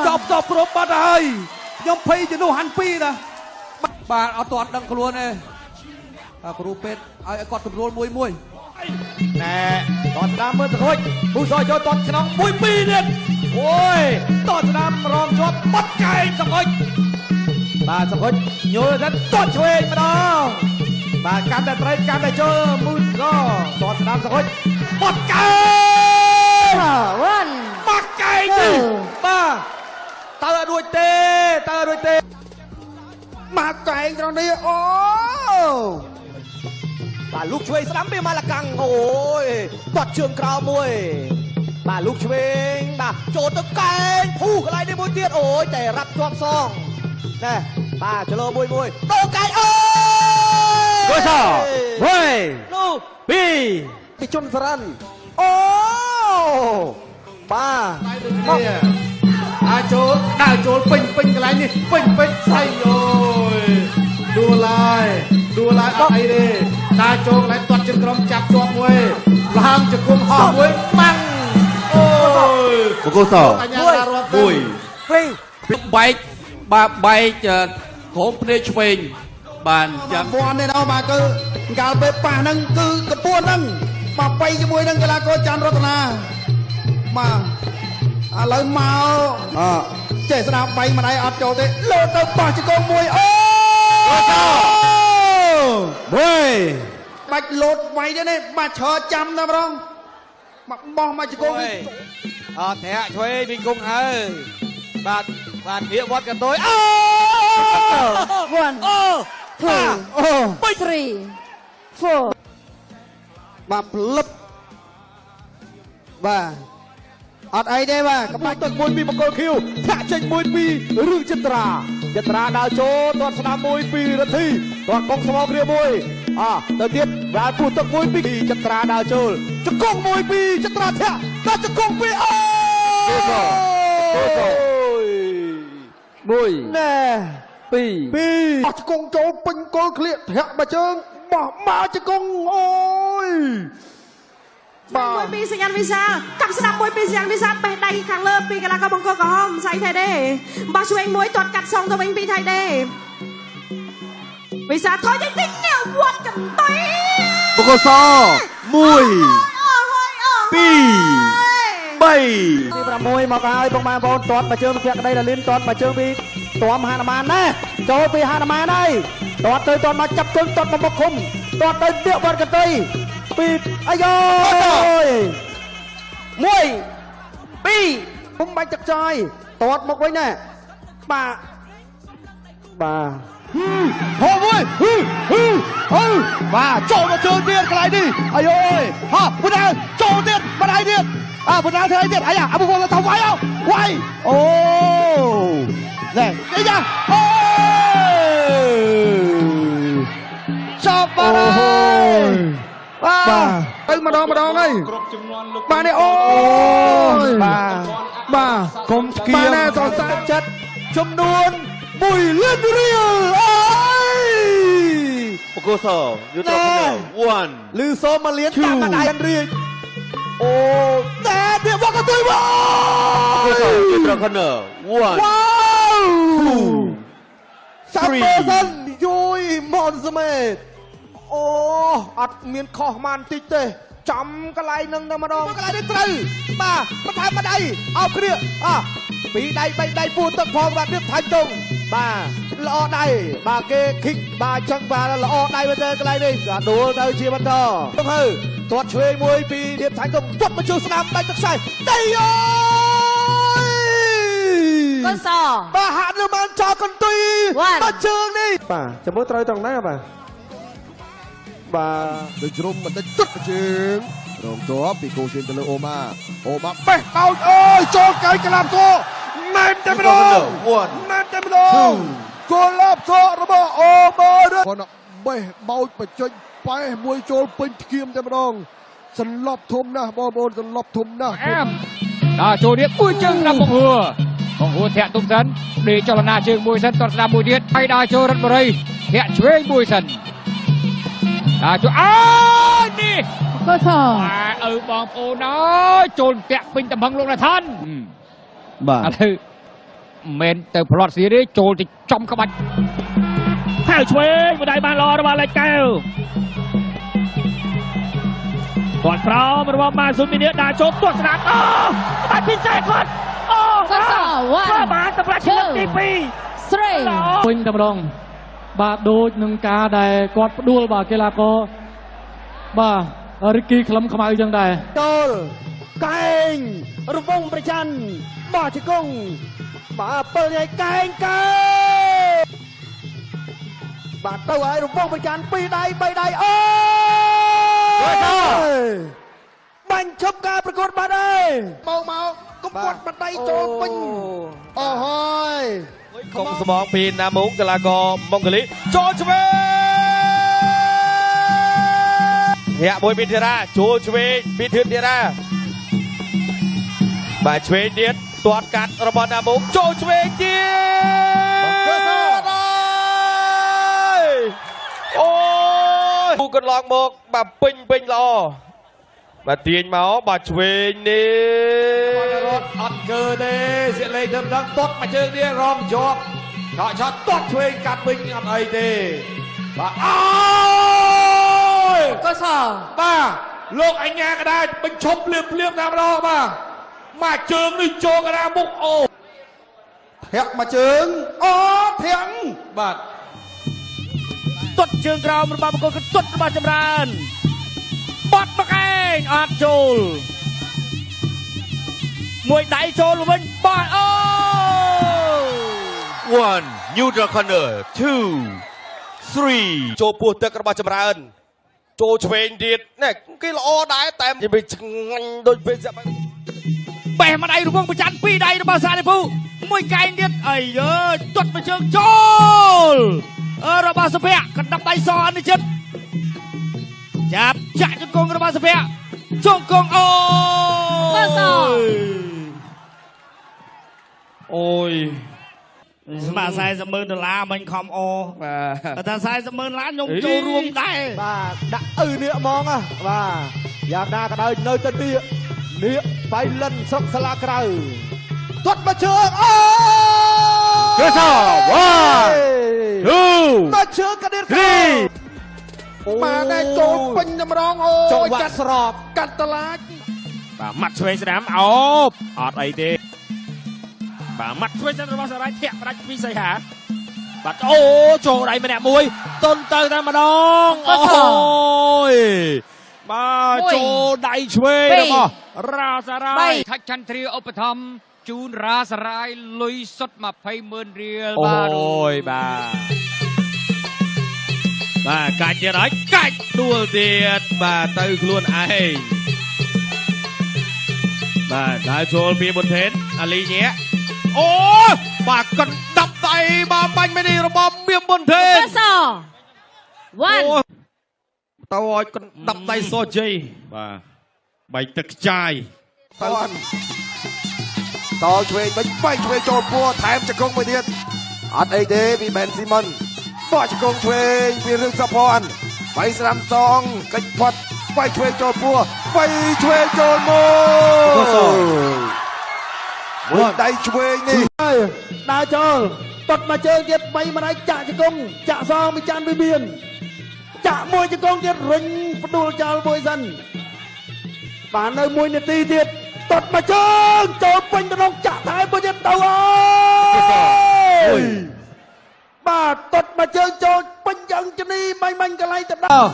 C: ចប់ព្រមបាត់ហើយខ្ញុំភ័យជំនួសហាន់ពីណាបាទអត់ទាន់ដឹងខ្លួនទេគ្រូពេទ្យឲ្យគាត់ស្រួលមួយណែតតស្ដាំមើលសង្ហុចពូសយកតតក្នុង1 2ទៀតអូយតតស្ដាំរងជាប់បាត់កែងសង្ហុចបាទសង្ហុចញយទៅតតឆ្វេងម្ដងបាទកាន់តែត្រីកាន់តែចូលមួយក៏តតស្ដាំសង្ហុចបាត់កែងបាត់កែងនេះបាទតើអត់រួចទេមកកែងត្រង់នេះអូបាទលោកឆ្វេងស្ដាំពីមកលកាំងអូយបាត់ជើងក្រោមមួយបាទលោកឆ្វេងបាទចូលទៅកែងភូកន្លែងនេះមួយទៀតអូយតែរ៉ាប់ជាប់សងណែបាទចលោមួយទៅកែងអូយ
H: Go so 1
C: នោះ
H: 2
C: ពីជុនសរិនអូបាទដើរចូលពេញកន្លែងនេះពេញស្អីអូយដួលហើយអត់អីទេដើរចូលកន្លែងទាត់ជើងក្រុមចាប់ជាប់មួយឡើងជង្គង់ហោះមួយប៉ាំងអូយ
A: Go so
C: 1
E: បែកក្រុមភ្នែកឆ្វេងបាន
C: ចាំពាន់នេះដល់បាទគឺកាលពេលប៉ះហ្នឹងគឺកពួនហ្នឹងមកបៃជាមួយនឹងកីឡាករច័ន្ទរតនាបាទឥឡូវមកចេះស្ដាប់បៃម្ដាយអត់ចូលទេលោតទៅបោះជង្គង់មួយអូបាច់លោតវាយទេនេះបាច់ឈរចាំតែម្ដងមកបោះមកជង្គង់
E: អត់ធាក់ឆ្វេងវិញគង់ហើយ
D: បាទងាកវត្តកតុយ
F: 1 2 3 4
D: បាទផ្លឹបបាទអត់អីទេបាទកំពុងទឹកមួយពីបង្គោលខៀវធាក់ចេញមួយពីរឿងចត្រាដើរចូលទាត់ស្ដាំមួយពីរទ្ធីទាត់កុកស្មោគ្រាមួយទៅទៀតបាទពុះទឹកមួយពីចត្រាដើរចូលចង្គង់មួយពីចត្រាធាក់ដល់ចង្គង់ពីអូមួយណែពីអស់ចង្គង់ចូលពេញគល់ក្លៀកធាក់មួយជើងបោះមកចង្គង់អូយ
G: មួយពីសញ្ញាវិសាកាប់ស្ដាប់មួយពីសញ្ញាវិសាបេះដៃខាងលើពីកីឡាករបង្គោលក្រហមសៃថៃដេបោះឆ្វេងមួយទាត់កាត់សងទៅវិញពីថៃដេវិសាថយតិចតិចនេះវត្តកន្ទុយ
H: បកស1 2 3
D: ទី6មកហើយបងប្អូនទាត់មកជើងភក្តីរលីនទាត់មកជើងពីទាំហានុមានណាចូលពីហានុមានហើយទាត់ទៅទាត់មកចាប់ជើងទាត់មកមុខឃុំទាត់ទៅទាក់វត្តកន្ទុយពីអាយ៉យ1 2ពុំបាច់ទឹកចាយទាត់មកវិញណាបាទហូមួយបាទចូលមកជើងទៀតកន្លែងនេះអាយយហ่าបណ្ដាចូលទៀតបណ្ដាទៀតបណ្ដាធ្វើអីទៀតអាយ៉ាអពុកទៅវាយអូណែអាយ៉ាអូចាប់បាត់ហើយបាទទៅម្ដងហើយបាទនេះអូយបាទកុំស្គៀមបាទសរសើរចិត្តចំនួន1 លានរៀលអូយបកសយុទ្ធគ្នា1លឺសូម1 លានតាមបណ្ដាយរៀលអូតែនេះបកទៅមកបកសយុទ្ធគ្នា1 វ៉ាវ3យុយម៉នស្មេតអូអត់មានខុសបានតិចទេចំកន្លែងនឹងតែម្ដងកន្លែងនេះត្រូវបាទបន្ថែមម្ដាយអោបគ្រាពីរដៃ3ដៃពួរទឹកផងបាទរៀបថៃតុងបាទល្អដៃបាទគេឃិកបាទចឹងបាទល្អដៃមែនទេកន្លែងនេះបាទដួលទៅជាបន្តទៅហើទាត់ឆ្វេងមួយពីរៀបថៃតុងទាត់មកជួស្ដាប់ដៃទឹកខ្សែដៃអូយកូនសបាទហាក់នៅបានចោលកន្ទុយដល់ជើងនេះបាទចាំមើលត្រូវត្រង់ណាបាទ
A: ទៅជ្រុំបន្តិចទឹកជើងរងជាប់ពីគូសៀនទៅលើអូម៉ាបេះបោចអូយចូលកៃកលាបសូមែនតែម្ដងគោលាបសូរបស់អូម៉ាគាត់បេះបោចបច្ចេកប៉ែមួយចូលពេញធ្គាមតែម្ដងសន្លប់ធំណាស់បងប្អូនសន្លប់ធំណាស់
B: អែមដល់ចូលទៀតមួយជើងដល់បង្ហួរធាក់ទុំសិនដេកចលនាជើងមួយសិនតស្ដាប់មួយទៀតហើយដល់ចូលរត់បរិយធាក់ឆ្វេងមួយសិនដល់ចូលនេះ
F: ក៏ថ
B: ឪបងប្អូនអើយចូលតាក់ពេញតំហឹងលោកណាថាន
J: បាទ
B: ឥឡូវមិនទៅផ្លត់ស៊ីទេចូលទៅចំក្បាច់ហើយឆ្វេងម្ដាយបានល្អរបស់លេខកែវគាត់ប្រោមរបស់ម៉ាស៊ូមីនីដាក់ចូលទាត់ស្នាមក្បាច់ពិសេសគាត់
F: ក៏ស
B: បាទសម្រាប់ឆ្នាំទី2
F: ស្រី
I: វិញតែម្ដងបាទដូចនឹងការដែលគាត់ផ្ដួលបាទកីឡាករបាទរិគីក្លឹមខ្មៅចឹងដែរ
D: ចូលកែងរវងប្រច័នបោះជង្គង់បាទ7ហើយកែងបាទទៅហើយរវងប្រច័ន2ដៃ3ដៃអូបាញ់ឈប់ការប្រកួតបាត់ហើយកុំគាត់បាត់ដៃចូលពេញអូហើយកុំស្មងពីណាមុខកីឡាករម៉ុងហ្គូលីចូលឆ្វេងធាក់មួយពីធីរ៉ាចូលឆ្វេងពីធឿនធីរ៉ាបាទឆ្វេងទៀតទាត់កាត់របស់ណាមុខចូលឆ្វេងទៀតអូយគូកន្លងមកបាទពេញល្អបាទទាញមកបាទឆ្វេងនេះរត់អត់កើទេសៀកលេងទៅដល់ទាត់មកជើងនេះរងជាប់ខកឆាត់ទាត់ឆ្វេងកាត់វិញអត់អីទេបាទអូយ
F: ក៏ស
D: បាទលោកអញ្ញាកដាចបញ្ឈប់ភ្លាមតាមម្ដងបាទមកជើងនេះចូលកណ្ដាលមុខអូធាក់មកជើងធាក់បាទទាត់ជើងក្រោមរបស់បង្គោលគឺទាត់របស់ចម្រើនបាត់មកឯងអត់ចូលមួយដៃចូលវិញបាទអូ
E: 1 neutral corner 2 3ចូលពោះទឹករបស់ចម្រើនចូលឆ្វេងទៀតនេះគេល្អដែរតែវាឆ្ងាញ់ដូចពេលបេះ
B: មកដៃរង្វង់ប្រច័ណ្ឌពីរដៃរបស់សាទិភូមួយកែងទៀតអីយើទាត់មកជើងចូលរបស់សុភ័ក្រកណ្ដាប់ដៃសអនិចិត្តចាប់ចាក់ជង្គង់របស់សុភ័ក្រជង្គង់
J: អូយស្មា$40,000មិញខំអូបាទតែ$40,000ខ្ញុំចូលរួមដែរ
A: បាទដាក់នេះហ្មងបាទយ៉ាងណាក៏ដោយនៅទៅនេះបៃលិនស្រុកសាលាក្រៅទាត់មកជើង
B: គឺស
A: មកជើងកាត់មកតែចូលពេញតម្រងចង្វាក់ស្របកាត់តឡាច
B: បាទម៉ាត់ឆ្វេងស្ដាំអត់អីទេបាទម៉ាត់ឆ្វេងស្ដាំរបស់សារាយធាក់ផ្ដាច់ពីសីហាបាទចូលដៃម្នាក់មួយតុនទៅតែម្ដងអូយបាទចូលដៃឆ្វេងរបស់រាសារាយថាច់ចន្ទ្រាឧបត្ថម្ភជូនរាសារាយលុយសុទ្ធ$20,000បាទអូយ
E: បាទកាច់ទៀតហើយកាច់ដួលទៀតបាទទៅខ្លួនឯងបាទដើរចូលពីបុនថេនអាលីញ៉ែបាទកណ្ដាប់ដៃបាទបាញ់មេនីរបស់មៀមបុនថេនតើឲ្យកណ្ដាប់ដៃសជ័យបាទបែកទឹកខ្ចាយ
A: តឆ្វេងបែកឆ្វេងចូលពួរថែមជង្គង់មួយទៀតអត់អីទេពីបែនស៊ីម៉ុនបោះជង្គង់ឆ្វេងពីរឿងសុភ័ណ្ឌបែកស្ដាំសងកិច្ចផាត់បែកឆ្វេងចូលពួរបែកឆ្វេងចូលមួយដៃឆ្វេងនេះដើរចូលទាត់មកជើងទៀត3ម្ដាយចាក់ជង្គង់ចាក់សងមួយចាន់ពីមានចាក់មួយជង្គង់ទៀតរុញផ្ដួលចោលមួយសិនបាននៅ1នាទីទៀតទាត់មកជើងចូលពេញទៅក្នុងចាក់ថែមួយទៀតទៅអើយបាទទាត់មកជើងចូលពេញយ៉ាងជនីបាញ់កន្លែងទៅដល់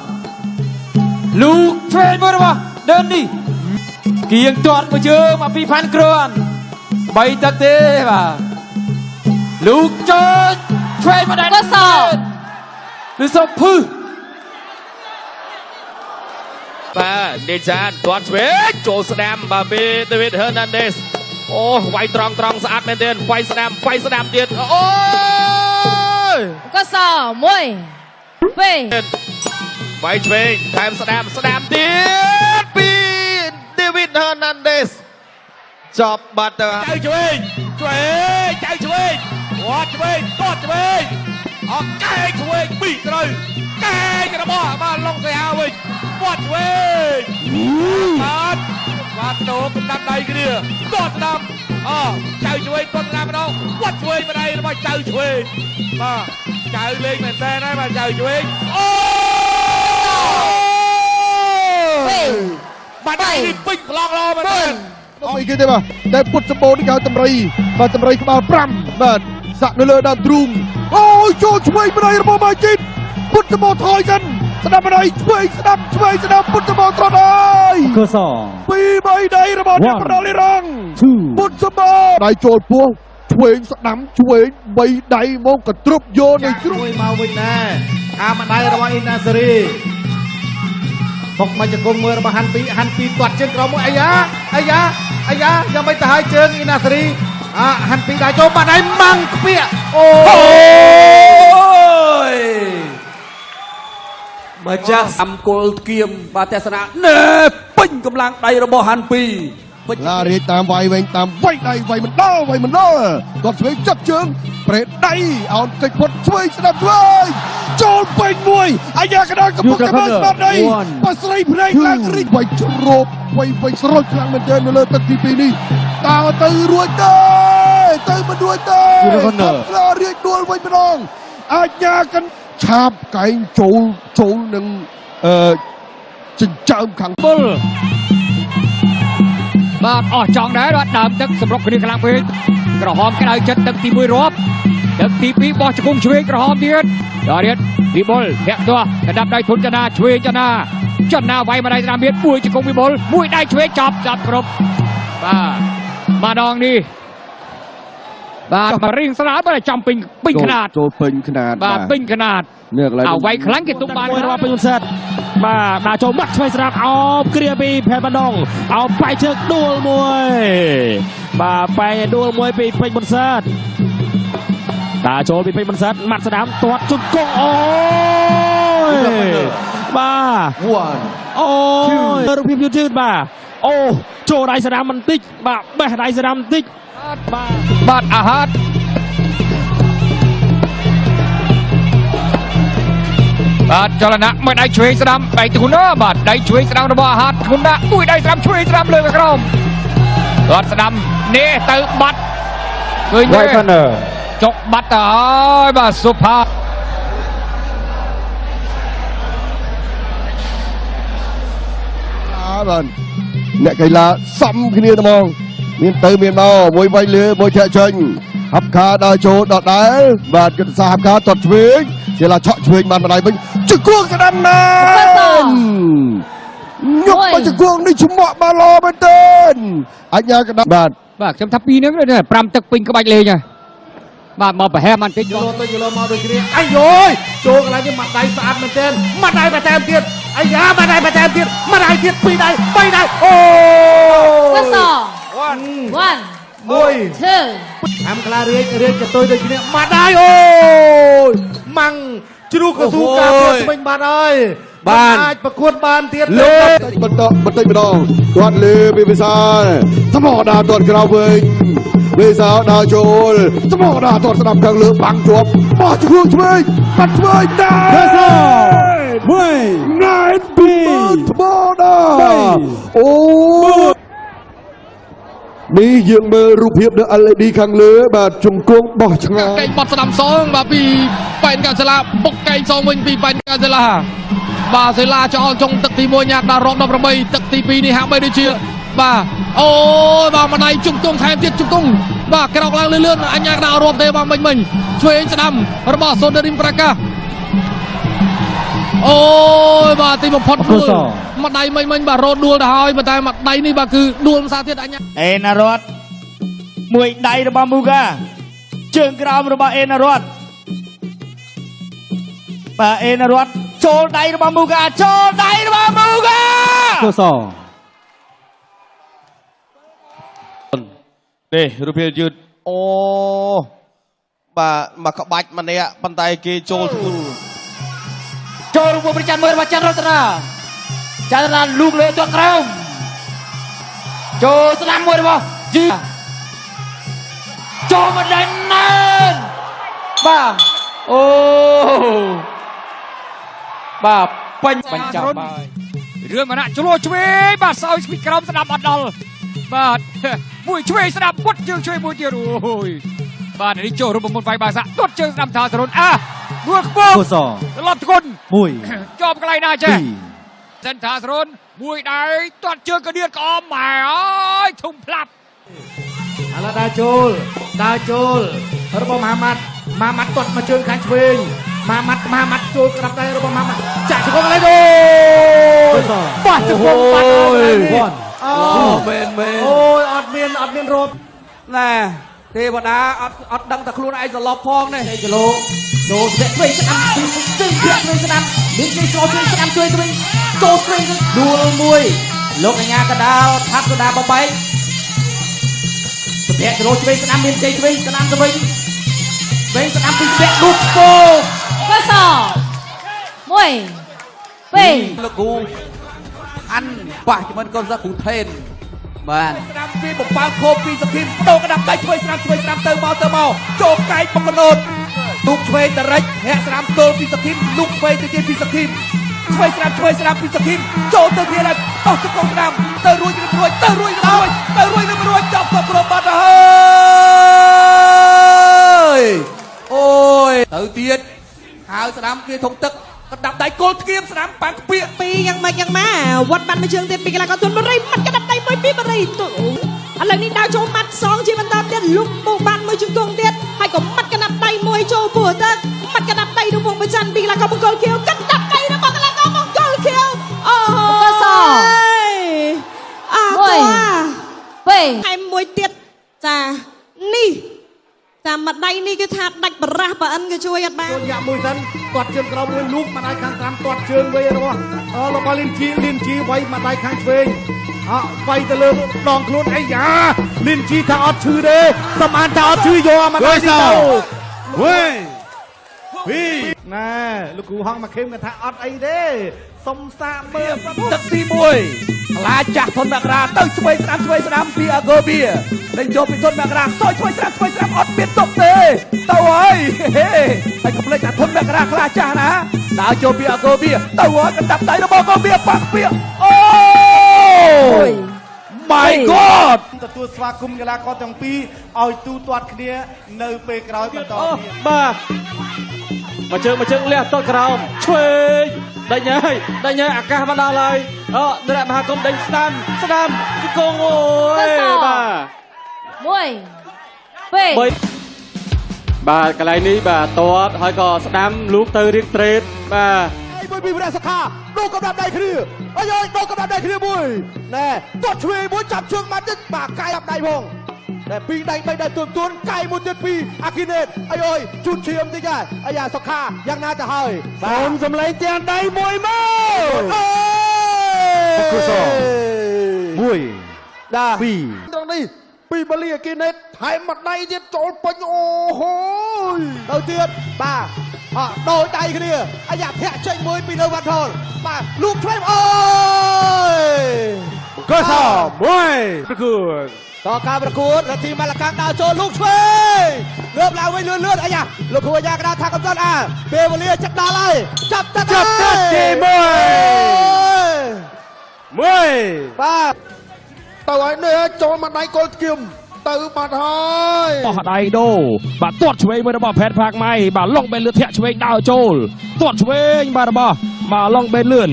B: លោកឆ្វេងមួយរបស់ដើននេះគៀងទាត់មកជើងមកពីផាន់គ្រាន់3ទឹកទេបាទលោកចូលឆ្វេងមកដល់សឬសុភឺ
E: បាទដេចានទាត់ឆ្វេងចូលស្ដាំបាទពីដេវីតហឺណាន់ដេសវាយត្រង់ស្អាតមែនទែនវាយស្ដាំទៀតអូយក
F: ស1 2
E: វាយឆ្វេងថែមស្ដាំទៀតពីដេវីតហឺណាន់ដេសចប់បាត់ទៅ
B: ចៅឆ្វេងចៅឆ្វេងគាត់ឆ្វេងទាត់ឆ្វេងអត់កែឆ្វេងពីត្រូវកែរបស់បាទឡុងសៃហាវិញគាត់ឆ្វេងបាទដូរកំណាត់ដៃគ្នាទាត់ស្ដាំចៅឆ្វេងទាត់ស្ដាំម្ដងគាត់ឆ្វេងម្ដាយរបស់ចៅឆ្វេងបាទចៅលេងមែនតើហើយបាទចៅឆ្វេងបាទដៃនេះពេញប្លង់ល្អមែនទេ
A: អីគេទេបាទតែពុតសម្បូរនេះគេហៅតម្រៃបាទតម្រៃក្បាល5បាទសាក់នៅលើដើមទ្រូងអូយចូលឆ្វេងម្ដាយរបស់ម៉ាជីតពុតសម្បូរថយសិនស្ដាប់ម្ដាយឆ្វេងស្ដាប់ពុតសម្បូរត្រត់ហើយកស2 3ដៃរបស់អ្នកប្រដាល់លីរងពុតសម្បូរដៃចូលពោះឆ្វេងស្ដាំឆ្វេង3ដៃមកកទ្រប់យកនៅជ្រុំ
C: មកវិញដែរម្ដាយរបស់អ៊ីណាសេរីបុកមកជង្គង់មើលរបស់ហាន់ពីទាត់ជើងក្រោមមួយអាយ៉ាយ៉ាងមិនទៅហើយជើងអ៊ីណាសេរីហាន់ពីដៃចូលបាត់ដៃម៉ាំងខ្ពាកអូយ
D: មកចាស់អង្គុលគៀមបាទទស្សនៈណែពេញកម្លាំងដៃរបស់ហាន់ពី
A: ឡារៀបតាមវាយវិញតាមវាយដៃវាយមិនដល់គាត់ឆ្វេងចាប់ជើងប្រេតដៃអោនកិច្ចផុតឆ្វេងស្ដាប់ឆ្វេងចូលពេញមួយអាយ៉ាកណ្ដាលកំពុងតែស្ដាប់ដៃប៉ស្រីភ្នែកឡើងរីកវាយជ្រោបវាយស្រុចខ្លាំងមែនទែននៅលើទឹកទី2នេះតើទៅរួចទេទៅមិនរួចទេឡារៀបដួលវិញម្ដងអាយ៉ាកណ្ដាលឆាបកែងចូលនឹងចិញ្ចើមខាង
B: បុលបាទអស់ចង់ដែរបាទដើមទឹកសម្រុកគ្នាខ្លាំងពេកក្រហមក្តៅចិត្តទឹកទី1រាប់ទឹកទី2បោះជង្គង់ឆ្វេងក្រហមទៀតដល់ទៀតវិបុលធាក់ទាស់កណ្ដាប់ដៃធុនចនាឆ្វេងចនាវាយម្ដាយស្ដាំទៀតមួយជង្គង់វិបុលមួយដៃឆ្វេងចាប់គ្រប់បាទម្ដងនេះ បាទមករៀងស្រាលបាទចំពេញขนาด
A: ចូលពេញขนาด
B: បាទពេញขนาด
A: នេះកន្លែង
B: អ្វីខ្លាំងគេទុកបាន
I: មួយរបស់ពេញមុនសិតបាទដាក់ចូលមាត់ឆ្វេងស្រាប់អោបគ្រាពីផេបដងអោបបែកជើងដួលមួយបាទបែកដួលមួយពីពេញមុនសិតដាក់ចូលពីពេញមុនសិតម៉ាត់ស្ដាមទាត់ជង្គង់អូយបាទអូយរូបភាពយឺតបាទអូចូលដៃស្ដាមបន្តិចបាទបេះដៃស្ដាមបន្តិច
B: បាទអាហាតបាទចលនាមួយដៃឆ្វេងស្ដាំបែកទៅណាបាទដៃឆ្វេងស្ដាំរបស់អាហាតគុណដាក់មួយដៃស្ដាំឆ្វេងស្ដាំលើកក្រោមគាត់ស្ដាំនេះទៅបាត់ឃើញទេចុកបាត់ទៅហើយបាទសុផា
A: បាទអ្នកកីឡាសំគ្នាត្មងមានទៅមានមកមួយវាយលើមួយធាក់ចេញហាប់ខាដល់ចូលដល់ដែរបាទយុទ្ធសាស្ត្រហាប់ខាតត់ឆ្វេងជាឡាឆក់ឆ្វេងបានម្ដាយវិញជង្គង់ស្ដាំណាស់ញុកមកជង្គង់នេះឆ្មក់បានល្អមែនទែនអញ្ញាកណ្ដាល
B: បាទខ្ញុំថាពីរហ្នឹង5ទឹកពេញក្បាច់លេងហើយបាទមកប្រហែលបន្តិច
C: យល់ទៅយល់មកដូចគ្នាអាយយចូលកន្លែងនេះម៉ាត់ដៃស្អាតមែនទែនម៉ាត់ដៃបន្ថែមទៀតអាយ៉ាម៉ាត់ដៃបន្ថែមទៀតម៉ាត់ដៃទៀត2ដៃ3ដៃអូ 1 2ហាំក្លារៀងកតុយដូចគ្នាម៉ាត់ដៃអូយម៉ាំងជ្រូកកស៊ូការពារស្មិញបានហើយបានអាចប្រកួតបានទៀត
A: លើបន្តិចម្ដងគាត់លើពីវិសាលថ្មដាទាត់ក្រៅវិញវិសាលដើរចូលថ្មដាទាត់ស្ដាប់ខាងលើបាំងជាប់បោះឆ្វេងឆ្វេងបាត់ឆ្វេងដែរវិសាលមួយណែនពីថ្មដាអូនេះយើងមើលរូបភាពនៅ LED ខាងលើបាទជង្គង់បោះឆ្ងាយក
B: េងបាត់ស្ដាំសងបាទពីប៉ែនកាសេឡាបុកកេងសងវិញពីប៉ែនកាសេឡាបាទសេឡាចោលចុងទឹកទី1ញ៉ាំដល់រំ18ទឹកទី2នេះហាក់បីដូចជាបាទអូយបាទម្ដាយជង្គង់ថែមទៀតជង្គង់បាទក្រោកឡើងលឿនអញ្ញាកដល់រួមទេបាទមិញឆ្វេងស្ដាំរបស់សូនរីមប្រកាសអូយបាទទីបំផុតម្ដាយមិញបាទរត់ដួលទៅហើយប៉ុន្តែម្ដាយនេះបាទគឺដួលភាសាទៀតអញ្ញា
J: អេណារ៉ាត់មួយដៃរបស់មូកាជើងក្រោមរបស់អេណារ៉ាត់បាទអេណារ៉ាត់ចូលដៃរបស់មូកាចូលដៃរបស់មូកា
I: កូស
H: នេះរូបភាពយឺតអូបាទមកក្បាច់ម្នាក់ប៉ុន្តែគេចូល
B: ចូលរូបប្រចាំមើលរបស់ច័ន្ទរតនាច័ន្ទរតនាលូកលើទាត់ក្រោមចូលស្ដាំមួយរបស់យឺចូលមកដៃណែនបាទអូបាទពេញបញ្ចប់បាយរឿងមណៈជ្លោះឆ្វេងបាទសោយស្ពីក្រោមស្ដាប់អត់ដល់បាទមួយឆ្វេងស្ដាប់គាត់ជើងឆ្វេងមួយទៀតអូយបាទនេះចូលរូបមន្តវាយបាសាទាត់ជើងស្ដាំថាសរុនដួលខ្ពស់ត្រឡប់គុណ1ជាប់កន្លែងណាចេះសិនថាសរុនមួយដៃទាត់ជើងកដៀតក្អមម៉ែអើយធំផ្លាប់
C: ឥឡូវដើរចូលរបស់មហាម៉ាត់ទាត់មកជើងខាងឆ្វេងមហាម៉ាត់ចូលក្រាបដៃរបស់មហាម៉ាត់ចាក់ជង្គង់ឡើងអូយបាត់ជង្គង់បាត់អូមែនអូយអត់មានរត់ណែទេវតាអត់ដឹងតែខ្លួនឯងត្រឡប់ផងនេះគីឡូចូលស្ទាក់វិញស្ដាំជើងធាក់វិញស្ដាំមានជើងស្លោជើងស្ដាំជួយទៅវិញចូលស្វិញដួលមួយលោកអញ្ញាកដាលថាត់កដាបបែកស្ទាក់គីឡូឆ្វេងស្ដាំមានជ័យឆ្វេងស្ដាំទៅវិញវិញស្ដាំពីស្ទាក់ដួលពោ
F: កស1 2
C: លោកគ្រូអានប៉ះជាមួយកូនសិស្សគ្រូថេនបានស្ដាំពីបំបើខោពីសធីមបដូរកដាប់ដៃឆ្វេងស្ដាំទៅមកចូលកែកបកណូតទូកឆ្វេងតរិចហាក់ស្ដាំទល់ពីសធីមលុកឆ្វេងទៅទៀតពីសធីមឆ្វេងស្ដាំពីសធីមចូលទៅទៀតហើយអស់ទៅកងស្ដាំទៅរួចចាប់សពគ្រប់បាត់ហើយអូយទៅទៀតហើយស្ដាំគេធំទឹកកដាប់ដៃគល់ធ្ងៀមស្ដាំប៉ាំងខ្ពៀក
G: ពីយ៉ាងម៉េចវត្តបានមួយជើងទៀតពីកីឡាករទុនបរិយមាត់កដាប់ដៃមួយពីបរិយឥឡូវនេះដើរចូលម៉ាត់សងជាបន្តទៀតលុកមកបានមួយជង្គង់ទៀតហើយក៏ម៉ាត់កដាប់ដៃមួយចូលពោះទៅម៉ាត់កដាប់ដៃរបស់ប្រចាំពីកីឡាករបង្គោលខៀវកដាប់ដៃរបស់កីឡាករបង្គោលខៀវអូស1 2ហើយមួយទៀតចានេះ តាមម្ដាយនេះគឺថាដាច់បរះបើអិនក៏ជួយអត់បាន
C: ចូលញាក់មួយសិនទាត់ជើងក្រោមមួយលូកម្ដាយខាងតាមទាត់ជើងវិញរបស់របស់លីនជីវាយម្ដាយខាងឆ្វេងវាយទៅលើដងខ្លួនអីយ៉ាលីនជីថាអត់ឈឺទេសំអានថាអត់ឈឺយកម្ដាយទៅវិញណែលោកគ្រូហងមកខេមគាត់ថាអត់អីទេសុំសាកមើលទឹកទី1ខ្លាចាស់ធនមករាទៅឆ្វេងស្ដាំពីអាហ្គូបៀលេងយកពីធនមករាសយឆ្វេងស្ដាំអត់មានទុកទេទៅហើយហើយកុំភ្លេចថាធនមករាខ្លាចាស់ណាដើរចូលពីអាហ្គូបៀទៅហើយកណ្ដាប់ដៃរបស់អាហ្គូបៀបាក់ពាកអូ My God ទទួលស្វាគមន៍កីឡាករទាំងពីរឲ្យទូទាត់គ្នានៅពេលក្រោយបន្តទៀត
D: បាទមកជើងលះទៅក្រោមឆ្វេងដេញហើយអាកាសមកដល់ហើយនរមហាគុំដេញស្ដាំជង្គង់អូយបាទបាទកន្លែងនេះបាទទាត់ហើយក៏ស្ដាំលូកទៅរៀងត្រេតបាទ
A: មួយពីព្រះសុខាដូរកំដាប់ដៃគ្នាអាយដូរកំដាប់ដៃគ្នាមួយណែទាត់ឆ្វេងមួយចាប់ជើងមកទៀតបាទកាយដាប់ដៃផងតែពីរដៃ3ដៃទួនកាយមួយទៀតពីអាគីណេតអាយជូនឈាមតិចហើយអាយ៉ាសុខាយ៉ាងណាទៅហើយសូមសម្លេងទាំងដៃមួយមកគូសមួយដល់ពីរត្រង់នេះពីបលីអាគីណេតថែមមួយដៃទៀតចូលពេញអូហូយទៅទៀតបាទដូរដៃគ្នាអាយ៉ាធាក់ចេញមួយពីនៅវ៉ាន់ថលបាទលូកឆ្វេងអូយកសមួយប្រគួតតការប្រគួតរទ្ធីម៉ាឡាកាំងដើរចូលលូកឆ្វេងងើបឡើងវិញលឿនអាយ៉ាលោកគ្រូអាយ៉ាក្តារថាកំដត់ពេលវេលាចាប់ដល់ហើយចាប់ទឹកទី1បាទទៅហើយនេះចូលមកដៃគល់ស្គៀមទៅបាត់ហើយ
B: បោះដៃដូបាទទាត់ឆ្វេងមួយរបស់ផេតផាកម៉ៃបាទឡុងបេនលឿនធាក់ឆ្វេងដើរចូលទាត់ឆ្វេងបាទរបស់ឡុងបេនលឿន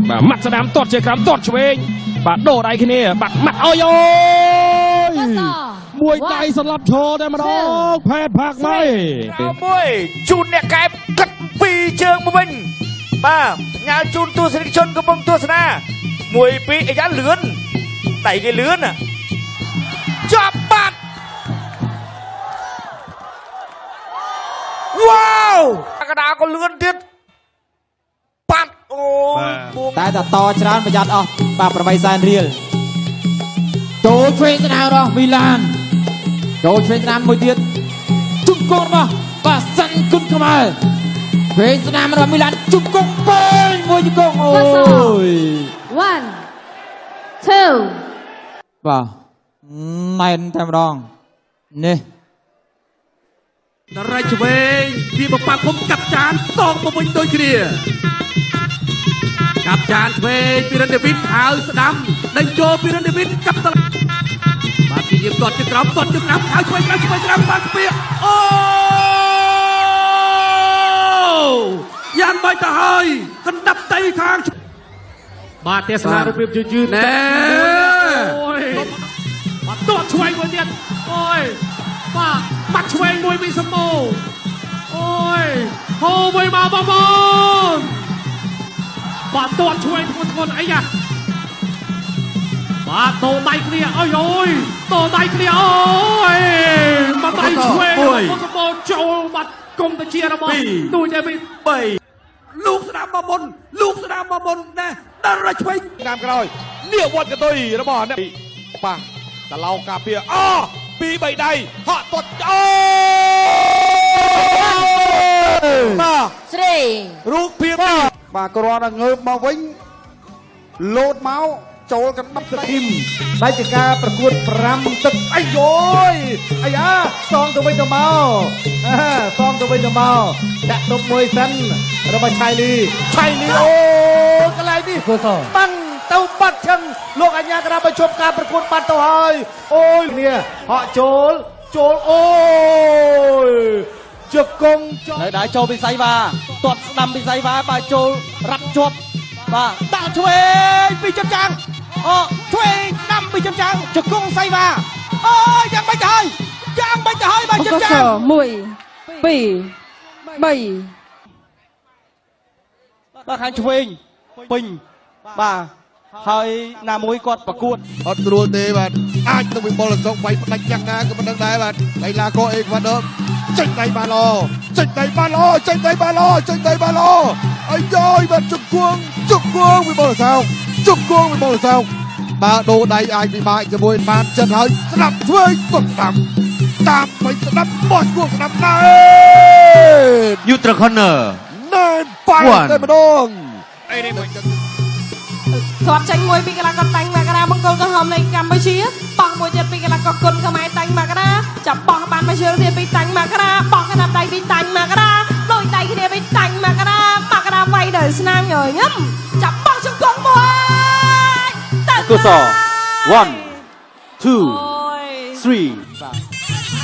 B: បាទម៉ាត់ស្ដាំទាត់ជាក្រោមទាត់ឆ្វេងបាទដូរដៃគ្នាបាទម៉ាត់អើយមួយដៃសន្លប់ឈរតែម្ដងផេតផាកម៉ៃ
D: មួយជូនអ្នកកែបកាត់ពីរជើងមកវិញបាទញ៉ាំជូនទស្សនិកជនកំពុងទស្សនាមួយពីរអាយ៉ាលឿនដៃគេលឿនចាប់បាត់វ៉ាវកណ្ដាលក៏លឿនទៀតបាត់អូតែតច្រើនប្រយ័ត្នអស់បាទ800,000 រៀលចូលឆ្វេងស្ដាំរបស់មីឡានចូលឆ្វេងស្ដាំមួយទៀតជង្គង់របស់បាទសាន់គុណខ្មែរឆ្វេងស្ដាំរបស់មីឡានជង្គង់ពេញមួយជង្គង់អូយ
F: 1 2
D: បាទណែនតែម្ដងនេះ
I: តារាឆ្វេងពីបបាក់គុំកាប់ចានសងមកវិញដូចគ្នាកាប់ចានឆ្វេងពីរិនដេវីតហៅស្ដាំដេញចូលពីរិនដេវីតកាប់តបាទពីយាមទាត់ជើងក្រោមទាត់ជើងស្ដាំហៅឆ្វេងស្ដាំបាទស្ពាកអូយ៉ាងបាច់ទៅហើយកណ្ដាប់ដៃខាងបាទទេសនារបៀបយឺតណែអូយបាទទាត់ឆ្វេងមួយទៀតអូយបាទបាត់ឆ្វេងមួយពីសម្បូរអូយហូរមួយមកបងប្អូនបាទទាត់ឆ្វេងធ្ងន់អីយ៉ាបាទតោដៃគ្នាអើយអូយតោដៃគ្នាអូយមកដៃឆ្វេងរបស់សម្បូរចូលបាត់គុំទៅជារបស់ទូចពី3លោកស្ដាំមកមុនណាដល់រឆ្វេង
A: តាមក្រោយនេះវត្តកតុយរបស់អ្នកបាទតឡោការពារពី3ដៃហក់ទាត់អូបាទ
F: ស្រី
A: រូបភាពបាទគ្រាន់តែងើបមកវិញលោតមកចូលកណ្ដាប់ស្គីម
C: ដាច់ពីការប្រកួត5ទឹកអាយយអាយ៉ាសងទៅវិញទៅមកសងទៅវិញទៅមកដាក់ទុកមួយសិនរបស់ឆៃលីអូកន្លែងនេះបាំងទៅបាត់ឈឹងលោកអញ្ញាក្រាបបញ្ឈប់ការប្រកួតបាត់ទៅហើយអូយនេះហក់ចូលអូយជង្គង់
D: នៅដៃចូលពីសៃវ៉ាទាត់ស្ដាំពីសៃវ៉ាបាទចូលរ៉ាត់ជាប់បាទដាក់ឆ្វេងពីចិនចាំងឆ្វេងស្ដាំពីចិនចាំងជង្គង់សៃវ៉ាអូយយ៉ាងបាច់ទៅហើយបាទចិនចាំង
F: 1 2 3
D: បាទខាងឆ្វេងពេញបាទ ហើយណាមួយគាត់ប្រកួត
A: អត់ស្រួលទេបាទអាចទៅវិបុលសុកវាយផ្ដាច់យ៉ាងណាក៏មិនដឹងដែរបាទកីឡាករអេក្វាដ័រចេញដៃបានល្អចេញដៃបានល្អចេញដៃបានល្អចេញដៃបានល្អអាយ៉យបាទជង្គង់វិបុលសុកជង្គង់វិបុលសុកបើដូរដៃអាចពិបាកជាមួយបានចិត្តហើយស្ដាប់ធ្វើទុកស្ដាប់តាមមិនស្ដាប់បោះឈ្មោះស្ដាប់ណែ
E: Neutral corner
A: ណែបាល់តែម្ដង
G: គាត់ចេញមួយពីកីឡាករតាញ់មករាបង្គោលក្រហមនៃកម្ពុជាបោះមួយទៀតពីកីឡាករគុនខ្មែរតាញ់មករាចាប់បោះបានមកជើងទៀតពីតាញ់មករាបោះកណ្ដាប់ដៃពីតាញ់មករាដោយដៃគ្នាពីតាញ់មករាវាយដល់ស្នាមញញឹមចាប់បោះជង្គង់មួយតាញ់
D: 1 2 3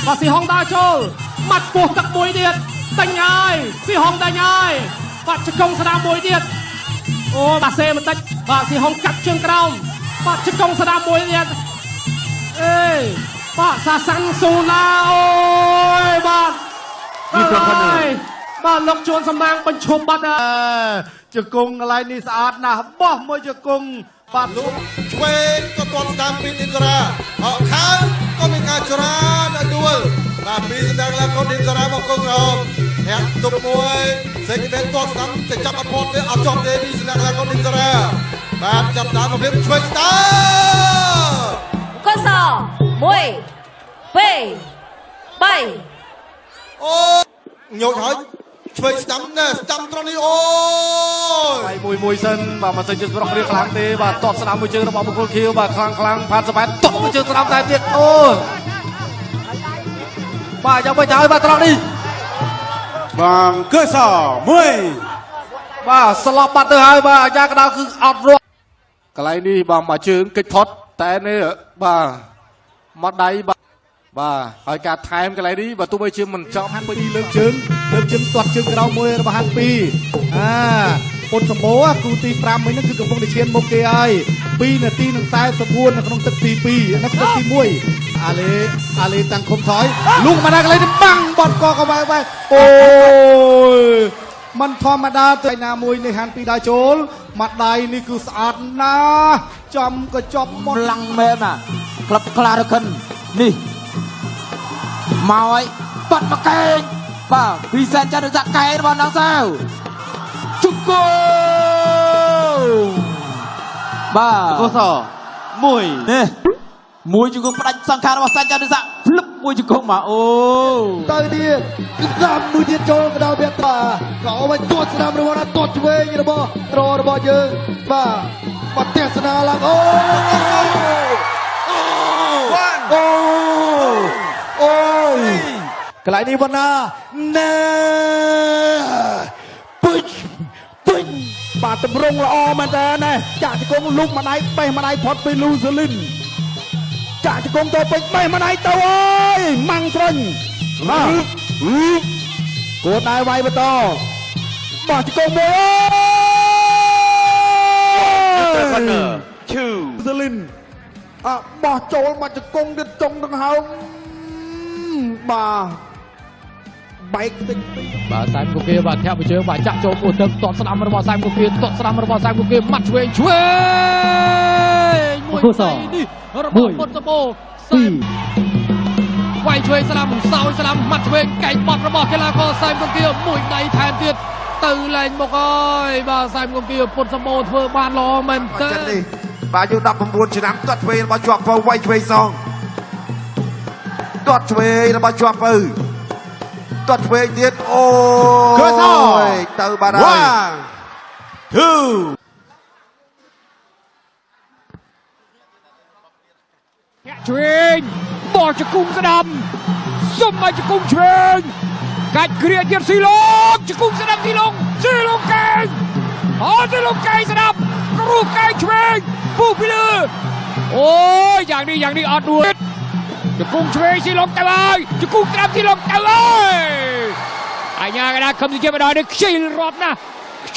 I: បាទស៊ីហុងដើរចូលម៉ាត់ពោះទឹកមួយទៀតតាញ់ហើយស៊ីហុងតាញ់ហើយបាទជង្គង់ស្ដាមមួយទៀតអូបាទសេបន្តិចបាទស៊ីហុងកាត់ជើងក្រោមបាទជង្គង់ស្ដាមមួយទៀតអេបាទសាសាន់ស៊ូណាអូយបាទបាទលោកជួនសំណាងបញ្ឈប់បាត់ជង្គង់កន្លែងនេះស្អាតណាស់បោះមួយជង្គង់បាទលោក
H: ឆ្វេងក៏ទាត់ស្ដាំពីទីសារាអកខាងក៏មានការច្រានឲ្យដួលបាទពីសម្ដេចកីឡាករទីសារាមកកងក្រហមហាក់ទុកមួយសេចក្ដីទាត់ស្ដាំទៅចាប់អត់ផុតទេអត់ជាប់ទេពីសម្ដេចកីឡាករទីសារាបាទចាប់ដើមមកព្រៀបឆ្វេងស្ដាំ
F: កស1 2 3
H: អូញោចហើយឆ្វេងស្ដាំណាស្ដាំត្រង់នេះអូយ
C: មួយសិនបាទមិនសិនជាស្រុករៀងខ្លាំងទេបាទតតស្ដាំមួយជើងរបស់បុគ្គលខៀវបាទខ្លាំងផាត់សបែតតតមួយជើងស្ដាំតែទៀតអូបាទយ៉ាងមិនហើយបាទត្រង់នេះបាទគឺសមួយបាទស្លាប់បាត់ទៅហើយបាទអាយ៉ាកដៅគឺអត់រត់កន្លែងនេះបាទមកជើងកិច្ចផុតតែនេះបាទមកដៃបាទហើយការថែមកន្លែងនេះបើទោះបីជាមិនចប់ហាន់ពីលើកជើងទាត់ជើងក្រោមមួយរបស់ហាន់ពីពុនសម្បូរគ្រូទី5នេះគឺកំពុងតែឈានមុខគេហើយ2នាទីនិង44នៅក្នុងទឹកទី2នៅក្នុងទឹកទី1អាលេតាំងឃុំថយលុកមកដល់កន្លែងនេះបាំងបត់កកបែបអូយมันធម្មតាទៅណាមួយនេះហាន់ពីដើរចូលមកដៃនេះគឺស្អាតណាស់ចំក៏ចប់មក
D: ខ្លាំងមែនណាក្លឹបខ្លារខិននេះមកឲ្យបាត់មកកែងបាទពីសែនចាត់ដាក់កែរបស់នងសាវជង្គង់បាទកសមួយនេះមួយជង្គង់ផ្ដាច់សង្ខាររបស់សែនចាត់ដាក់ភ្លឹបមួយជង្គង់មកអូ
A: ទៅទៀតស្ដាំមួយទៀតចូលកណ្ដាលវាតាក៏អោយទាត់ស្ដាំរបស់ណាទាត់ឆ្វេងរបស់យើងបាទទស្សនាឡើងអូកន្លែងនេះវណ្ណាណែពេញបាទតម្រង់ល្អមែនតើណាចាក់ជង្គង់លុកម្ដាយបេះម្ដាយផុតពីលូស៊ូលីនចាក់ជង្គង់ទៅពេញបេះម្ដាយទៅអើយម៉ាំងស្រុញគួរដែរវាយបន្តបោះជង្គង់មួយស៊ូលីនបោះចូលមកជង្គង់ទៀតចុងដង្ហើមបាទបែកតិច
B: បាទសែមគូគាបាទធាក់មួយជើងបាទចាក់ចូលពោះទឹកតតស្ដាំរបស់សែមគូគាតតស្ដាំរបស់សែមគូគាម៉ាត់ឆ្វេងមួយនេះរបស់ពុតសបោវាយឆ្វេងស្ដាំសោយស្ដាំម៉ាត់ឆ្វេងកែងបត់របស់កីឡាករសែមគូគាមួយដៃថែមទៀតទៅលែងមកហើយបាទសែមគូគាពុតសបោធ្វើបានល្អមែនតើ
H: បាទយុ19ឆ្នាំទាត់ឆ្វេងរបស់ជាប់ពៅវាយឆ្វេងសងទាត់ឆ្វេងរបស់ជាប់ពៅទាត់ឆ្វេងទៀតអូយទៅបានហើយ
B: ឆ្វេងបោះជង្គង់ស្ដាំសុំឲ្យជង្គង់ឆ្វេងកាច់គ្រាទៀតស៊ីឡុងជង្គង់ស្ដាំស៊ីឡុងកែងស៊ីឡុងកែងស្ដាំគ្រូកែងឆ្វេងពុះពីលើអូយយ៉ាងនេះអត់ដួលជង្គង់ឆ្វេងស៊ីឡុងទៅហើយជង្គង់ស្ដាំស៊ីឡុងទៅហើយអាញាកណាខំទីជាម្ដងនេះខ្ជិលរាប់ណា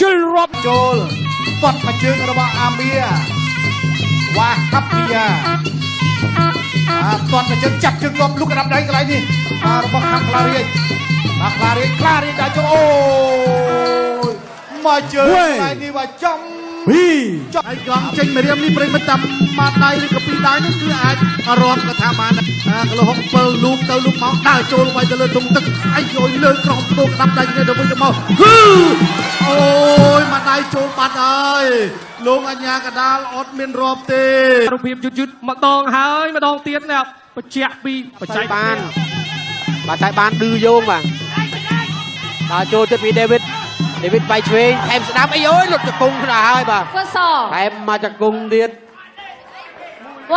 C: ចូលទាត់មកជើងរបស់អាមៀវ៉ាហាប់ពីយ៉ាទាត់មកជើងចាប់ជើងលំលុកកណ្ដាប់ដៃកន្លែងនេះរបស់ខាងខ្លារៀងដើរចូលអូយមកជើងកន្លែងនេះបាទចំ ไอ้กลองเจงมาเรียมนี่ปริมาณต่ำมาได้หรือกับปีได้นี่คืออาจรอมกระทำมาก็เลยหกเปิลลูกเตาลูกเมาได้โจลงไปจะเลยตรงตึกไอ้โยยเลยกรองตัวทำได้เนี่ยเดี๋ยวมันจะเมาโอ้ยมาได้โจลปัดเลยลงอัญญากระดาลอดเมียนรอบเตะ
J: រូបភាពយុទ្ធមកដងហើយម្ដងទៀតនេះបញ្ជាក់ពីបច្ចេកបាន
D: បាទតែបានឌឺយោងបាទដល់ចូលទៅពីដេវីតបាយឆ្វេងថែមស្ដាប់អីអូយលុតជង្គង់ស្ដាប់ហើយបាទ
F: quân sò
D: ថែមមកជង្គង់ទៀត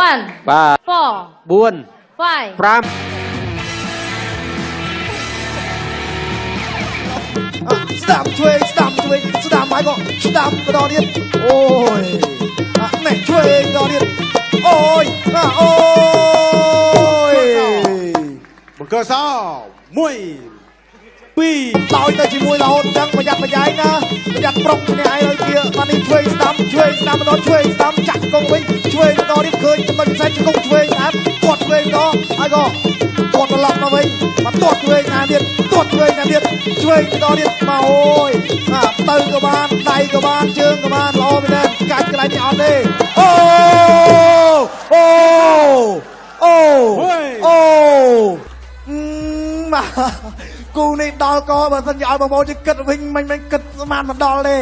F: one
D: បាទ
F: four
D: 4
F: five
D: 5
H: ស្ដាប់ឆ្វេងស្ដាប់ហើយក៏ស្ដាប់ក៏ដល់ទៀតអូយណែឆ្វេងដល់ទៀតអូយអូយបង្កើសោ1 2ដោយទៅជាមួយរហូតចឹងប្រយ័ត្នប្រយែងណាប្រយ័ត្នប្រុងម្នាក់ឯងឲ្យkiaបាននេះឆ្វេងស្ដាំម្ដងឆ្វេងស្ដាំចាក់កងវិញឆ្វេងម្ដងនេះឃើញចំណុចផ្សេងជង្គង់ឆ្វេងណាគាត់ឆ្វេងដល់ហើយក៏គាត់ត្រឡប់មកវិញមកទាត់ឆ្វេងណាទៀតឆ្វេងម្ដងទៀតមកអូយទៅក៏បានដៃក៏បានជើងក៏បានល្អមែនទេកាច់កន្លែងនេះអត់ទេមកគូនេះដល់ក៏បើសិនជាឲ្យបងប្អូនជិះគិតវិញមិនគិតស្មានមិនដល់ទេ